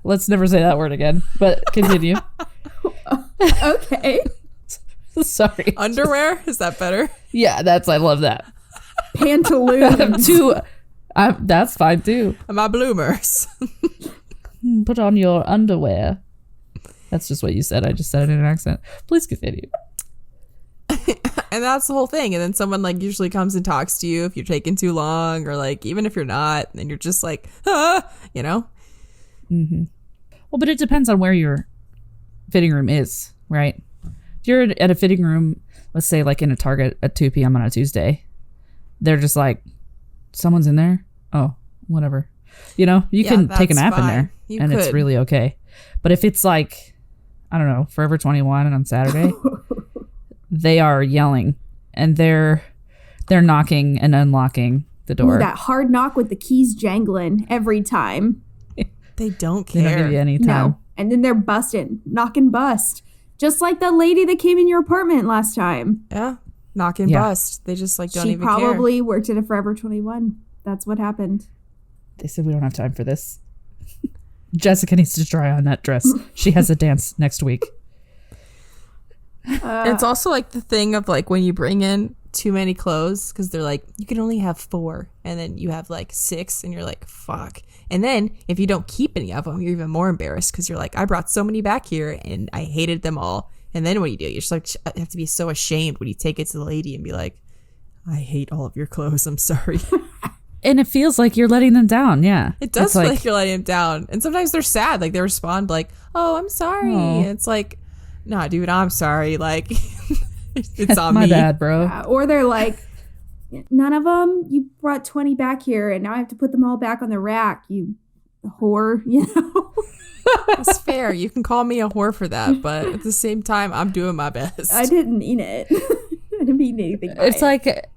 A: Let's never say that word again, but continue.
C: Okay.
A: Sorry.
B: Underwear? Is that better?
A: Yeah, I love that.
C: Pantaloons.
A: That's fine too.
B: My bloomers.
A: Put on your underwear. That's just what you said. I just said it in an accent. Please continue.
B: And that's the whole thing. And then someone like usually comes and talks to you if you're taking too long, or like even if you're not, and you're just like, you know?
A: Mm-hmm. Well, but it depends on where your fitting room is, right? If you're at a fitting room, let's say like in a Target at 2 p.m. on a Tuesday, they're just like, someone's in there? Oh, whatever. You know, you can take a nap
B: fine.
A: in there and it's really okay. But if it's like, I don't know, Forever 21 and on Saturday, they are yelling and they're knocking and unlocking the door.
C: Ooh, that hard knock with the keys jangling every time.
B: They don't care.
A: They don't give you any time.
C: No. And then they're busting, knock and bust. Just like the lady that came in your apartment last time.
B: Yeah. Knock and bust. They just like don't
C: she
B: even care.
C: She probably worked at a Forever 21. That's what happened.
A: They said we don't have time for this. Jessica needs to try on that dress. She has a dance next week.
B: It's also like the thing of like when you bring in too many clothes, because they're like, you can only have 4, and then you have like 6, and you're like, fuck. And then if you don't keep any of them, you're even more embarrassed because you're like, I brought so many back here and I hated them all. And then what do? You just like have to be so ashamed when you take it to the lady and be like, I hate all of your clothes. I'm sorry.
A: And it feels like you're letting them down. Yeah.
B: It does feel like you're letting them down. And sometimes they're sad. Like they respond like, oh, I'm sorry.
A: Oh.
B: And it's like, nah, dude, I'm sorry. Like it's on
A: my
B: me.
A: bad, bro.
C: Or they're like, none of them. You brought 20 back here and now I have to put them all back on the rack. You whore, you know?
B: That's fair. You can call me a whore for that. But at the same time, I'm doing my best.
C: I didn't mean it. I didn't mean anything by
A: It's
C: it.
A: like,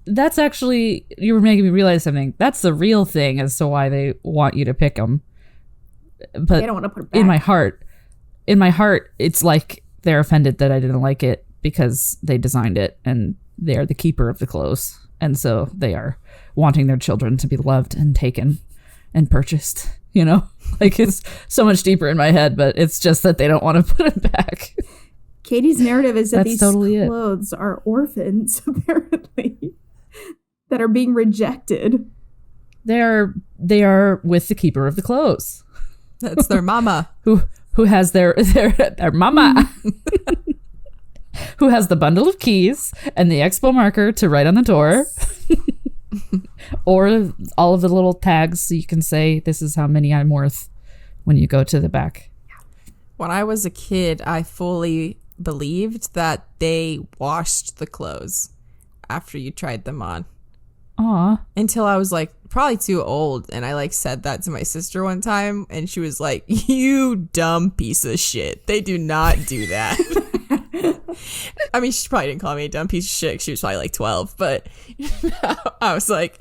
A: that's actually, you were making me realize something. That's the real thing as to why they want you to pick them. But
C: they don't want to put it back.
A: in my heart, it's like they're offended that I didn't like it because they designed it and they are the keeper of the clothes. And so they are wanting their children to be loved and taken and purchased, you know? Like it's so much deeper in my head, but it's just that they don't want to put it back.
C: Katie's narrative is that
A: That's
C: these
A: totally it.
C: clothes are orphans, apparently, that are being rejected.
A: They are with the keeper of the clothes.
B: That's their mama.
A: Who has their mama. Who has the bundle of keys and the expo marker to write on the door. Or all of the little tags so you can say this is how many I'm worth when you go to the back.
B: When I was a kid, I fully believed that they washed the clothes after you tried them on.
A: Aw.
B: Until I was like probably too old, and I like said that to my sister one time, and she was like, you dumb piece of shit. They do not do that. I mean, she probably didn't call me a dumb piece of shit. She was probably like 12, but I was like,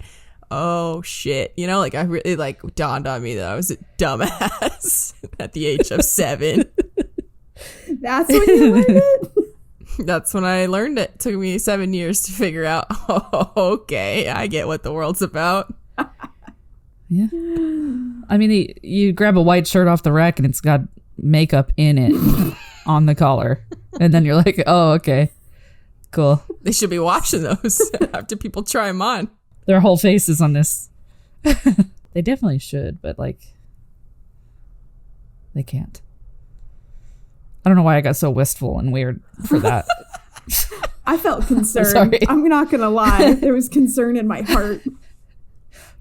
B: oh shit. You know, like I really like dawned on me that I was a dumbass at the age of 7.
C: That's when you learned it?
B: That's when I learned it. Took me 7 years to figure out, oh, okay, I get what the world's about.
A: Yeah. I mean, you grab a white shirt off the rack and it's got makeup in it on the collar. And then you're like, oh, okay, cool.
B: They should be watching those after people try them on.
A: Their whole faces on this. They definitely should, but like, they can't. I don't know why I got so wistful and weird for that.
C: I felt concerned.
A: Sorry.
C: I'm not going to lie. There was concern in my heart.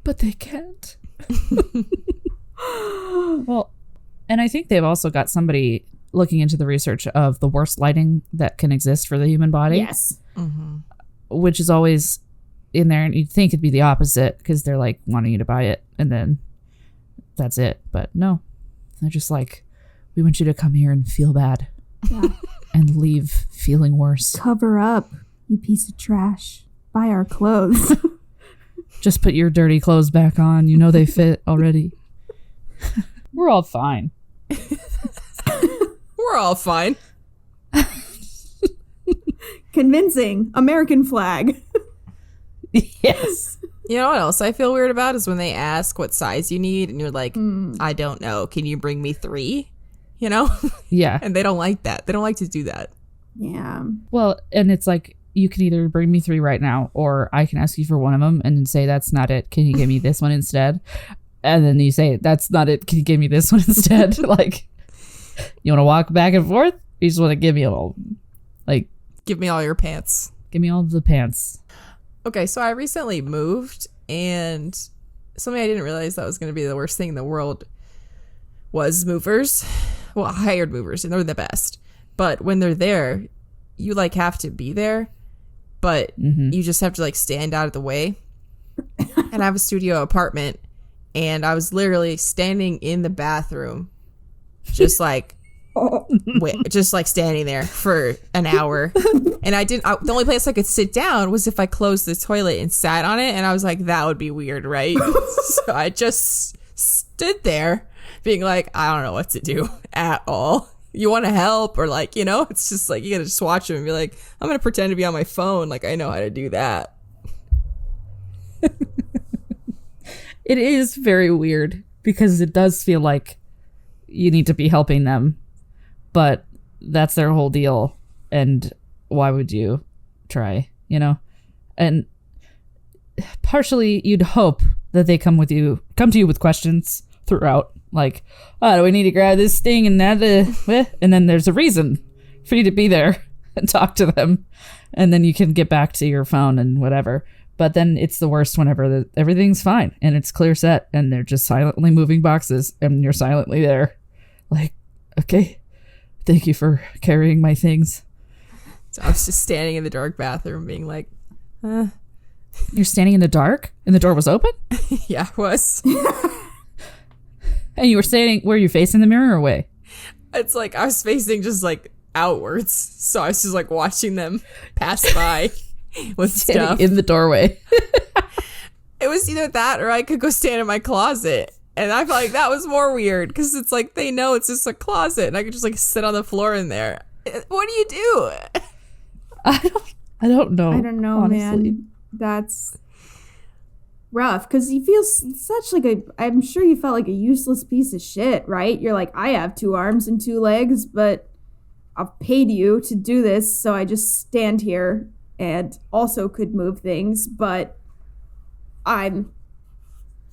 A: But they can't. Well, and I think they've also got somebody looking into the research of the worst lighting that can exist for the human body.
C: Yes.
B: Mm-hmm.
A: Which is always in there. And you'd think it'd be the opposite because they're like wanting you to buy it. And then that's it. But no, they're just like, we want you to come here and feel bad.
C: Yeah.
A: And leave feeling worse.
C: Cover up, you piece of trash. Buy our clothes.
A: Just put your dirty clothes back on. You know they fit already. We're all fine.
B: We're all fine.
C: Convincing. American flag.
A: Yes.
B: You know what else I feel weird about is when they ask what size you need and you're like, I don't know. Can you bring me 3? You know?
A: Yeah.
B: And they don't like that. They don't like to do that.
C: Yeah.
A: Well, and it's like, you can either bring me 3 right now, or I can ask you for one of them and then say, that's not it. Can you give me this one instead? And then you say, that's not it. Can you give me this one instead? Like, you want to walk back and forth? You just want to give me all, like,
B: Give me all your pants.
A: give me all the pants.
B: Okay, so I recently moved, and something I didn't realize that was going to be the worst thing in the world was movers. Well, hired movers, and they're the best. But when they're there, you, like, have to be there, but you just have to, like, stand out of the way. And I have a studio apartment, and I was literally standing in the bathroom, just, like, just like standing there for an hour. And the only place I could sit down was if I closed the toilet and sat on it, and I was like, that would be weird, right? So I just stood there being like, I don't know what to do at all. You want to help? Or like, you know, it's just like, you gotta just watch them and be like, I'm gonna pretend to be on my phone, like I know how to do that.
A: It is very weird because it does feel like you need to be helping them, but that's their whole deal. And why would you try, you know? And partially you'd hope that they come to you with questions throughout, like, oh, do we need to grab this thing and that, and then there's a reason for you to be there and talk to them, and then you can get back to your phone and whatever. But then it's the worst whenever everything's fine and it's clear set and they're just silently moving boxes and you're silently there, like, okay, thank you for carrying my things.
B: So I was just standing in the dark bathroom being like,
A: You're standing in the dark and the door was open?
B: yeah, I was.
A: And you were standing, were you facing the mirror or away?
B: It's like I was facing just like outwards, so I was just like watching them pass by with
A: Standing
B: stuff
A: in the doorway.
B: It was either that or I could go stand in my closet, and I felt like that was more weird because it's like they know it's just a closet and I could just like sit on the floor in there. What do you do?
A: I don't know.
C: I don't know,
A: honestly.
C: man. That's rough because you feel such like I'm sure you felt like a useless piece of shit, right? You're like, I have 2 arms and 2 legs, but I've paid you to do this, so I just stand here and also could move things, but I'm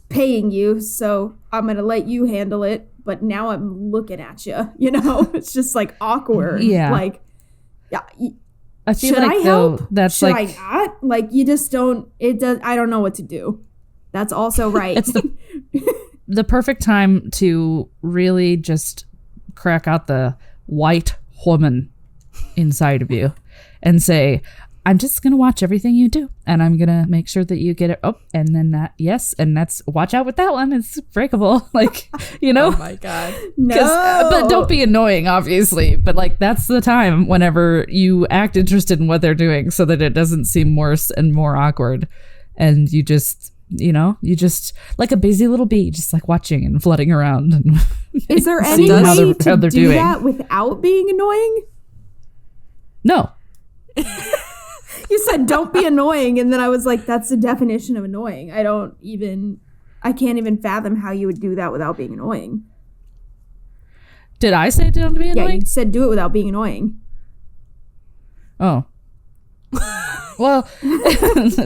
C: paying you, so I'm gonna let you handle it, but now I'm looking at you, you know? It's just like awkward.
A: Yeah.
C: Like, yeah.
A: I feel
C: Should
A: like
C: I help?
A: that's
C: Should
A: like
C: I not? Like, you just don't, I don't know what to do. That's also right.
A: it's the perfect time to really just crack out the white woman inside of you and say, I'm just going to watch everything you do and I'm going to make sure that you get it. Oh, and then that, yes. And that's, watch out with that one. It's breakable. Like, you know,
B: Oh my God.
C: No.
A: but don't be annoying, obviously. But like, that's the time whenever you act interested in what they're doing so that it doesn't seem worse and more awkward. And you just, you know, you just like a busy little bee, just like watching and flooding around. And
C: Is there
A: seeing
C: any
A: how
C: way
A: they're
C: to do
A: doing.
C: that without being annoying?
A: No.
C: You said don't be annoying, and then I was like, that's the definition of annoying. I can't even fathom how you would do that without being annoying.
A: Did I say don't be
C: Yeah,
A: annoying?
C: you said do it without being annoying.
A: Oh. Well,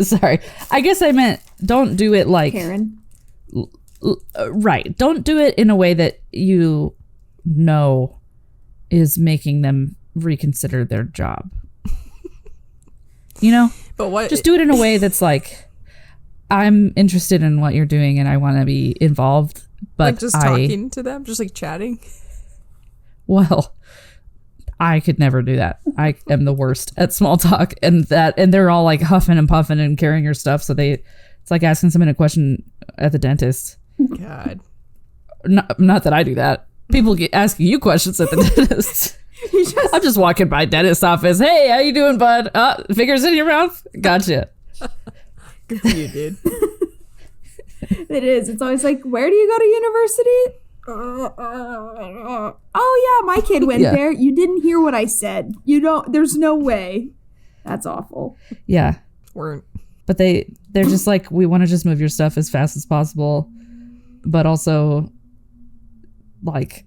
A: sorry. I guess I meant don't do it like...
C: Karen.
A: Right. Don't do it in a way that you know is making them reconsider their job. You know?
B: But what?
A: Just do it in a way that's like, I'm interested in what you're doing and I want to be involved, but
B: like just talking to them, just like chatting.
A: Well, I could never do that. I am the worst at small talk, and they're all like huffing and puffing and carrying your stuff. So it's like asking someone a question at the dentist.
B: God.
A: Not that I do that. People get asking you questions at the dentist. I'm just walking by dentist's office. Hey, how you doing, bud? Fingers in your mouth? Gotcha.
B: Good for you, dude.
C: It is. It's always like, where do you go to university? Oh yeah, my kid went
A: Yeah.
C: there. You didn't hear what I said. You don't. There's no way. That's awful.
A: Yeah.
B: We're
A: But they're just like, we want to just move your stuff as fast as possible. But also, like,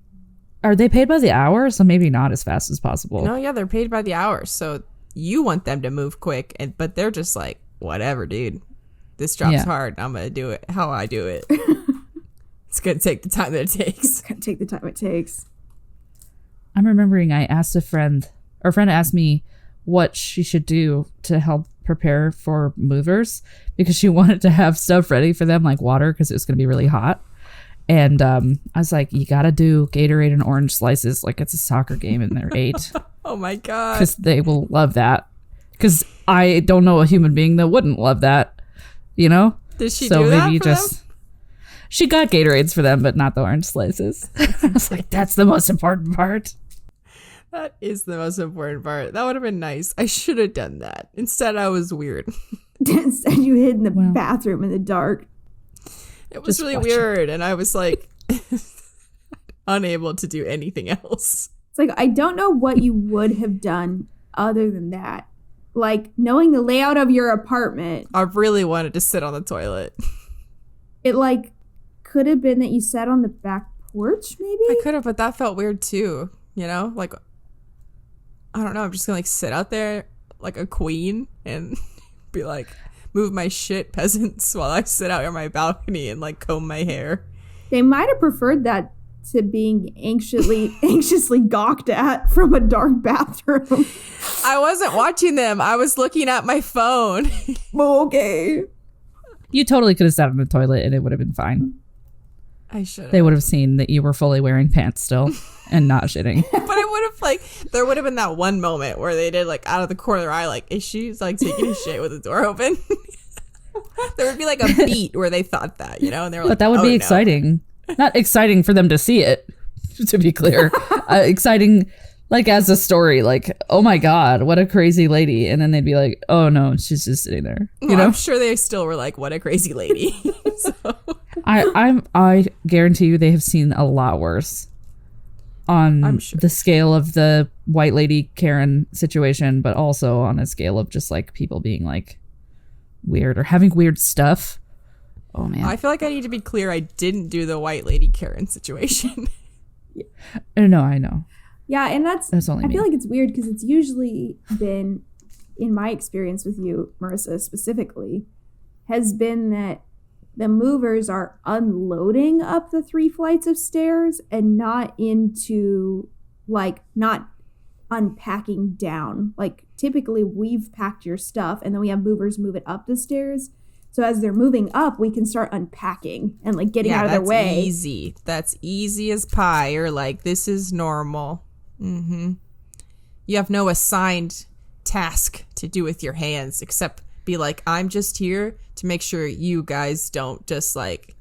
A: are they paid by the hour? So maybe not as fast as possible.
B: no, yeah, they're paid by the hour. So you want them to move quick, but they're just like, whatever, dude. This job's hard. I'm gonna do it how I do it. It's gonna take the time that it takes.
C: Gotta take the time it takes.
A: I'm remembering I asked a friend asked me what she should do to help prepare for movers because she wanted to have stuff ready for them, like water, because it was going to be really hot. And I was like, you got to do Gatorade and orange slices like it's a soccer game and they're 8.
B: Oh my God.
A: Because they will love that. Because I don't know a human being that wouldn't love that, you know?
B: Did she do that for them?
A: She got Gatorades for them, but not the orange slices. I was like, that's the most important part.
B: That is the most important part. That would have been nice. I should have done that. Instead, I was weird.
C: Instead, you hid in the bathroom in the dark.
B: It was really weird, and I was like unable to do anything else.
C: It's like, I don't know what you would have done other than that. Like, knowing the layout of your apartment.
B: I really wanted to sit on the toilet.
C: It, like, could have been that you sat on the back porch, maybe?
B: I could have, but that felt weird, too. You know? Like, I don't know. I'm just going to, like, sit out there like a queen and be like, move my shit, peasants, while I sit out on my balcony and, like, comb my hair.
C: They might have preferred that to being anxiously gawked at from a dark bathroom.
B: I wasn't watching them. I was looking at my phone.
C: Okay.
A: You totally could have sat on the toilet and it would have been fine.
B: I should have.
A: They would have seen that you were fully wearing pants still and not shitting.
B: But it would have, like, there would have been that one moment where they did, like, out of the corner of their eye, like, is she, like, taking a shit with the door open? There would be, like, a beat where they thought that, you know? And they were like,
A: but that would be exciting. Not exciting for them to see it, to be clear. Exciting, like, as a story, like, oh my God, what a crazy lady. And then they'd be like, oh no, she's just sitting there. You know?
B: I'm sure they still were like, what a crazy lady. So.
A: I guarantee you they have seen a lot worse on the scale of the white lady Karen situation, but also on a scale of just like people being like weird or having weird stuff. Oh man.
B: I feel like I need to be clear. I didn't do the white lady Karen situation.
A: No, I know.
C: Yeah, and that's
A: only
C: I
A: me.
C: feel like it's weird because it's usually been, in my experience with you, Marissa, specifically, has been that the movers are unloading up the 3 flights of stairs and not into, like, not unpacking down. Like, typically we've packed your stuff and then we have movers move it up the stairs. So as they're moving up, we can start unpacking and, like, getting out of their way.
B: Easy. That's easy as pie. Or like, this is normal. Mm-hmm. You have no assigned task to do with your hands except be like, I'm just here to make sure you guys don't just, like,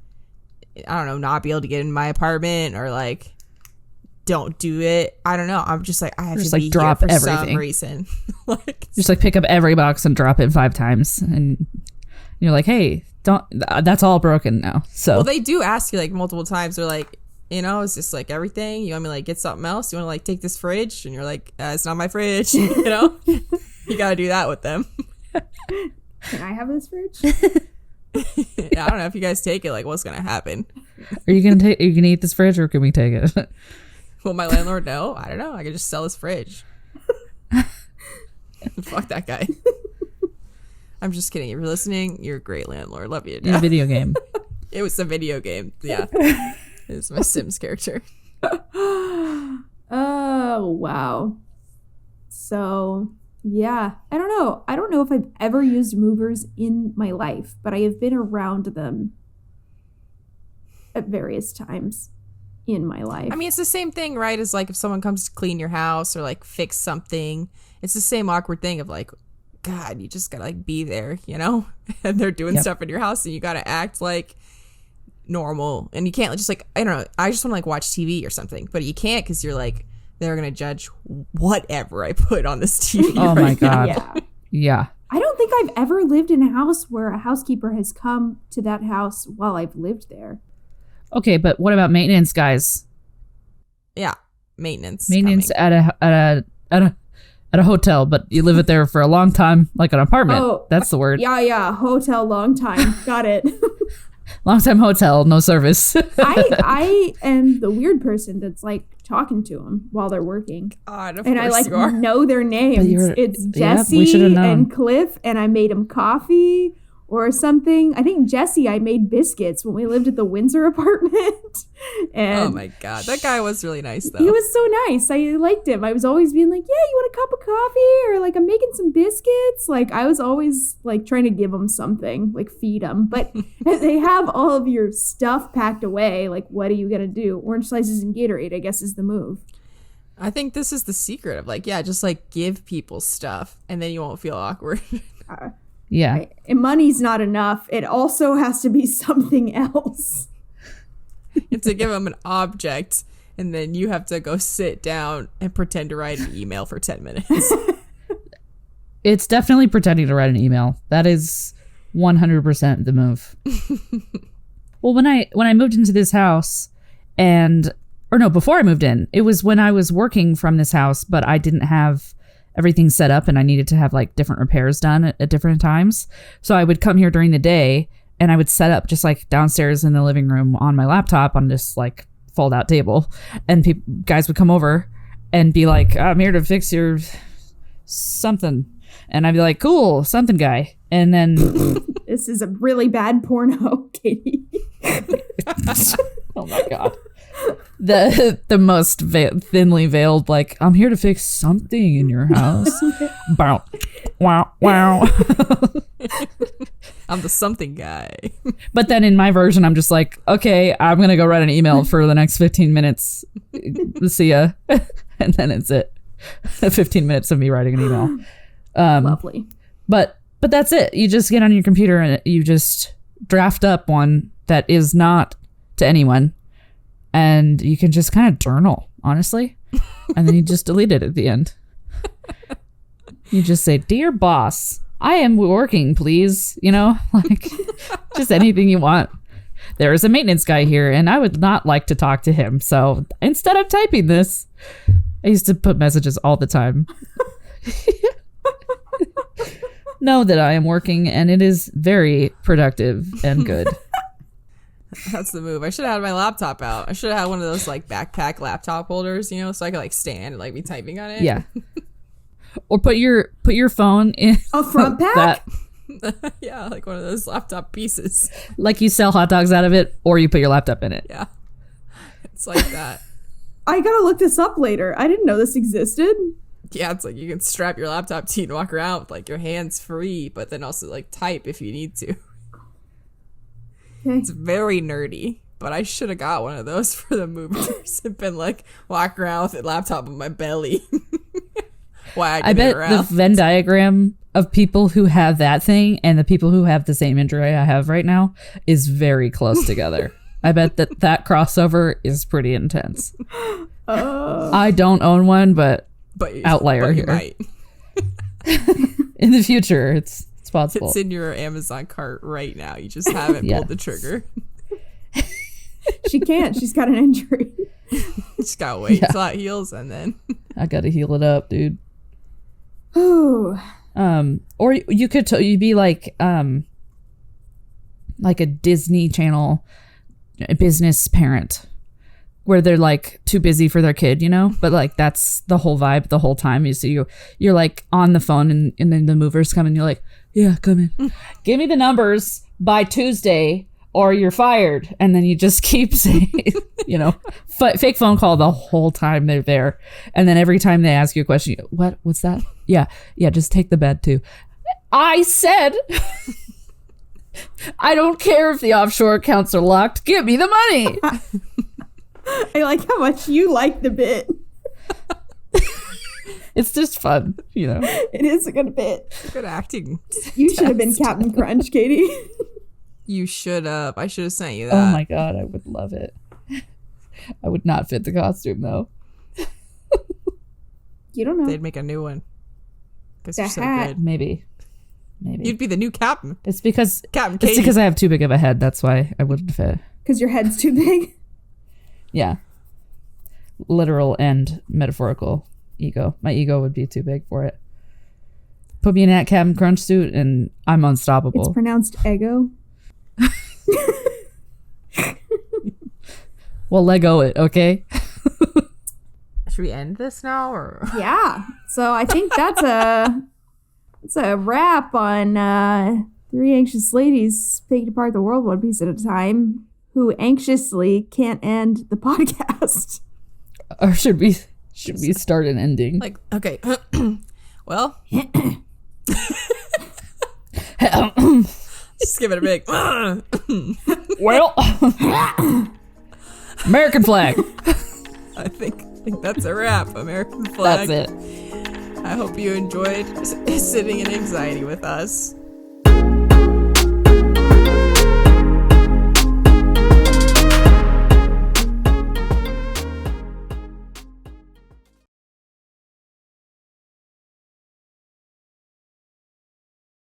B: I don't know, not be able to get in my apartment or, like, don't do it. I don't know. I'm just like, I have
A: just
B: to
A: like
B: be
A: drop
B: here for
A: everything.
B: some reason. Like,
A: Just like pick up every box and drop it 5 times and you're like, hey, don't, that's all broken now. So
B: well, they do ask you, like, multiple times. They're like, you know, is this, like, everything? You want me to, like, get something else? You want to, like, take this fridge? And you're like, it's not my fridge. You know? You got to do that with them.
C: Can I have this fridge?
B: I don't know if you guys take it, like, what's going to happen?
A: are you gonna eat this fridge or can we take it?
B: Will my landlord know? I don't know. I could just sell his fridge. Fuck that guy. I'm just kidding. If you're listening, you're a great landlord. Love you.
A: In a video game.
B: It was a video game. Yeah. It was my Sims character.
C: Oh, wow. So, yeah. I don't know. I don't know if I've ever used movers in my life, but I have been around them at various times in my life.
B: I mean, it's the same thing, right? As, like, if someone comes to clean your house or, like, fix something. It's the same awkward thing of, like, God, you just gotta, like, be there, you know? And they're doing stuff in your house and you gotta act like normal. And you can't just, like, I don't know, I just want to, like, watch TV or something. But you can't because you're like, they're gonna judge whatever I put on this TV.
A: Oh
B: right
A: my God.
C: Yeah.
A: Yeah.
C: I don't think I've ever lived in a house where a housekeeper has come to that house while I've lived there.
A: Okay, but what about maintenance guys?
B: Yeah, maintenance.
A: Maintenance
B: coming.
A: at a hotel, but you live it there for a long time, like an apartment.
C: Oh,
A: that's the word.
C: Yeah. Hotel, long time. Got it.
A: Long time hotel, no service.
C: I am the weird person that's like talking to them while they're working.
B: God, of
C: and I
B: course
C: like
B: you are.
C: know their names. It's Jesse
A: we should have known.
C: and Cliff, and I made them coffee or something. I think Jesse, I made biscuits when we lived at the Windsor apartment. And
B: Oh my God, that guy was really nice though.
C: he was so nice. I liked him. I was always being like, yeah, you want a cup of coffee? Or like, I'm making some biscuits. Like, I was always like trying to give him something, like feed him. But they have all of your stuff packed away. Like, what are you going to do? Orange slices and Gatorade, I guess, is the move.
B: I think this is the secret of like, yeah, just like give people stuff and then you won't feel awkward.
A: Yeah.
C: And money's not enough. It also has to be something else.
B: You have to give them an object and then you have to go sit down and pretend to write an email for 10 minutes.
A: It's definitely pretending to write an email. That is 100% the move. Well, when I moved into this house before I moved in, it was when I was working from this house, but I didn't have everything set up and I needed to have like different repairs done at different times. So I would come here during the day and I would set up just like downstairs in the living room on my laptop on this like fold out table. And guys would come over and be like, I'm here to fix your something. And I'd be like, cool, something guy. And then
C: This is a really bad porno, Katie.
A: oh my God. The most thinly veiled, like, I'm here to fix something in your house. Bow. Wow.
B: I'm the something guy.
A: But then in my version, I'm just like, okay, I'm going to go write an email for the next 15 minutes. See ya. And then it's it. 15 minutes of me writing an email.
C: Lovely.
A: But that's it. You just get on your computer and you just draft up one that is not to anyone. And you can just kind of journal, honestly. And then you just delete it at the end. You just say, dear boss, I am working, please. You know, like just anything you want. There is a maintenance guy here and I would not like to talk to him. So instead of typing this, I used to put messages all the time. Know that I am working and it is very productive and good.
B: That's the move. I should have had my laptop out. I should have had one of those like backpack laptop holders, you know, so I could like stand and like be typing on it.
A: Yeah. Or put your phone in
C: A front pack?
A: that,
B: Yeah, like one of those laptop pieces.
A: like you sell hot dogs out of it, or you put your laptop in it.
B: Yeah. It's like that.
C: I gotta look this up later. I didn't know this existed.
B: Yeah, it's like you can strap your laptop to you and walk around with like your hands free, but then also like type if you need to.
C: Okay.
B: It's very nerdy, but I should have got one of those for the movers and been like walk around with a laptop on my belly. Why
A: I bet the Venn diagram of people who have that thing and the people who have the same injury I have right now is very close together. I bet that crossover is pretty intense. I don't own one, but outlier
B: you
A: here.
B: might.
A: In the future, it's possible.
B: It's in your Amazon cart right now. You just haven't pulled the trigger.
C: She can't. She's got an injury.
B: Just gotta wait till it heals and then.
A: I gotta heal it up, dude.
C: Oh.
A: Or you could you'd be like a Disney Channel business parent where they're like too busy for their kid, you know, but like that's the whole vibe the whole time. You see you're like on the phone and then the movers come and you're like, yeah, come in, give me the numbers by Tuesday or you're fired. And then you just keep saying, you know, fake phone call the whole time they're there. And then every time they ask you a question, what's that? Yeah, just take the bed too. I said, I don't care if the offshore accounts are locked. Give me the money.
C: I like how much you like the bit.
A: It's just fun, you know.
C: It is a good bit.
B: Good acting.
C: You should have been Captain Crunch, Katie.
B: You should have. I should have sent you that.
A: Oh my God, I would love it. I would not fit the costume though.
C: You don't know.
B: They'd make a new one. Because
C: The
B: you're so
C: hat.
B: good.
A: Maybe.
B: You'd be the new captain.
A: It's because
B: Captain Katie.
A: it's because I have too big of a head. That's why I wouldn't fit.
C: Because your head's too big.
A: Yeah. Literal and metaphorical ego. My ego would be too big for it. Put me in that Captain Crunch suit and I'm unstoppable.
C: It's pronounced ego.
A: Well, Lego it, okay?
B: Should we end this now, or?
C: Yeah. So I think that's a wrap on three anxious ladies picking apart the world one piece at a time who anxiously can't end the podcast.
A: Or should we start an ending?
B: Like, okay. Well, just give it a big.
A: Well, American flag.
B: I think that's a wrap. American flag.
A: That's it.
B: I hope you enjoyed sitting in anxiety with us.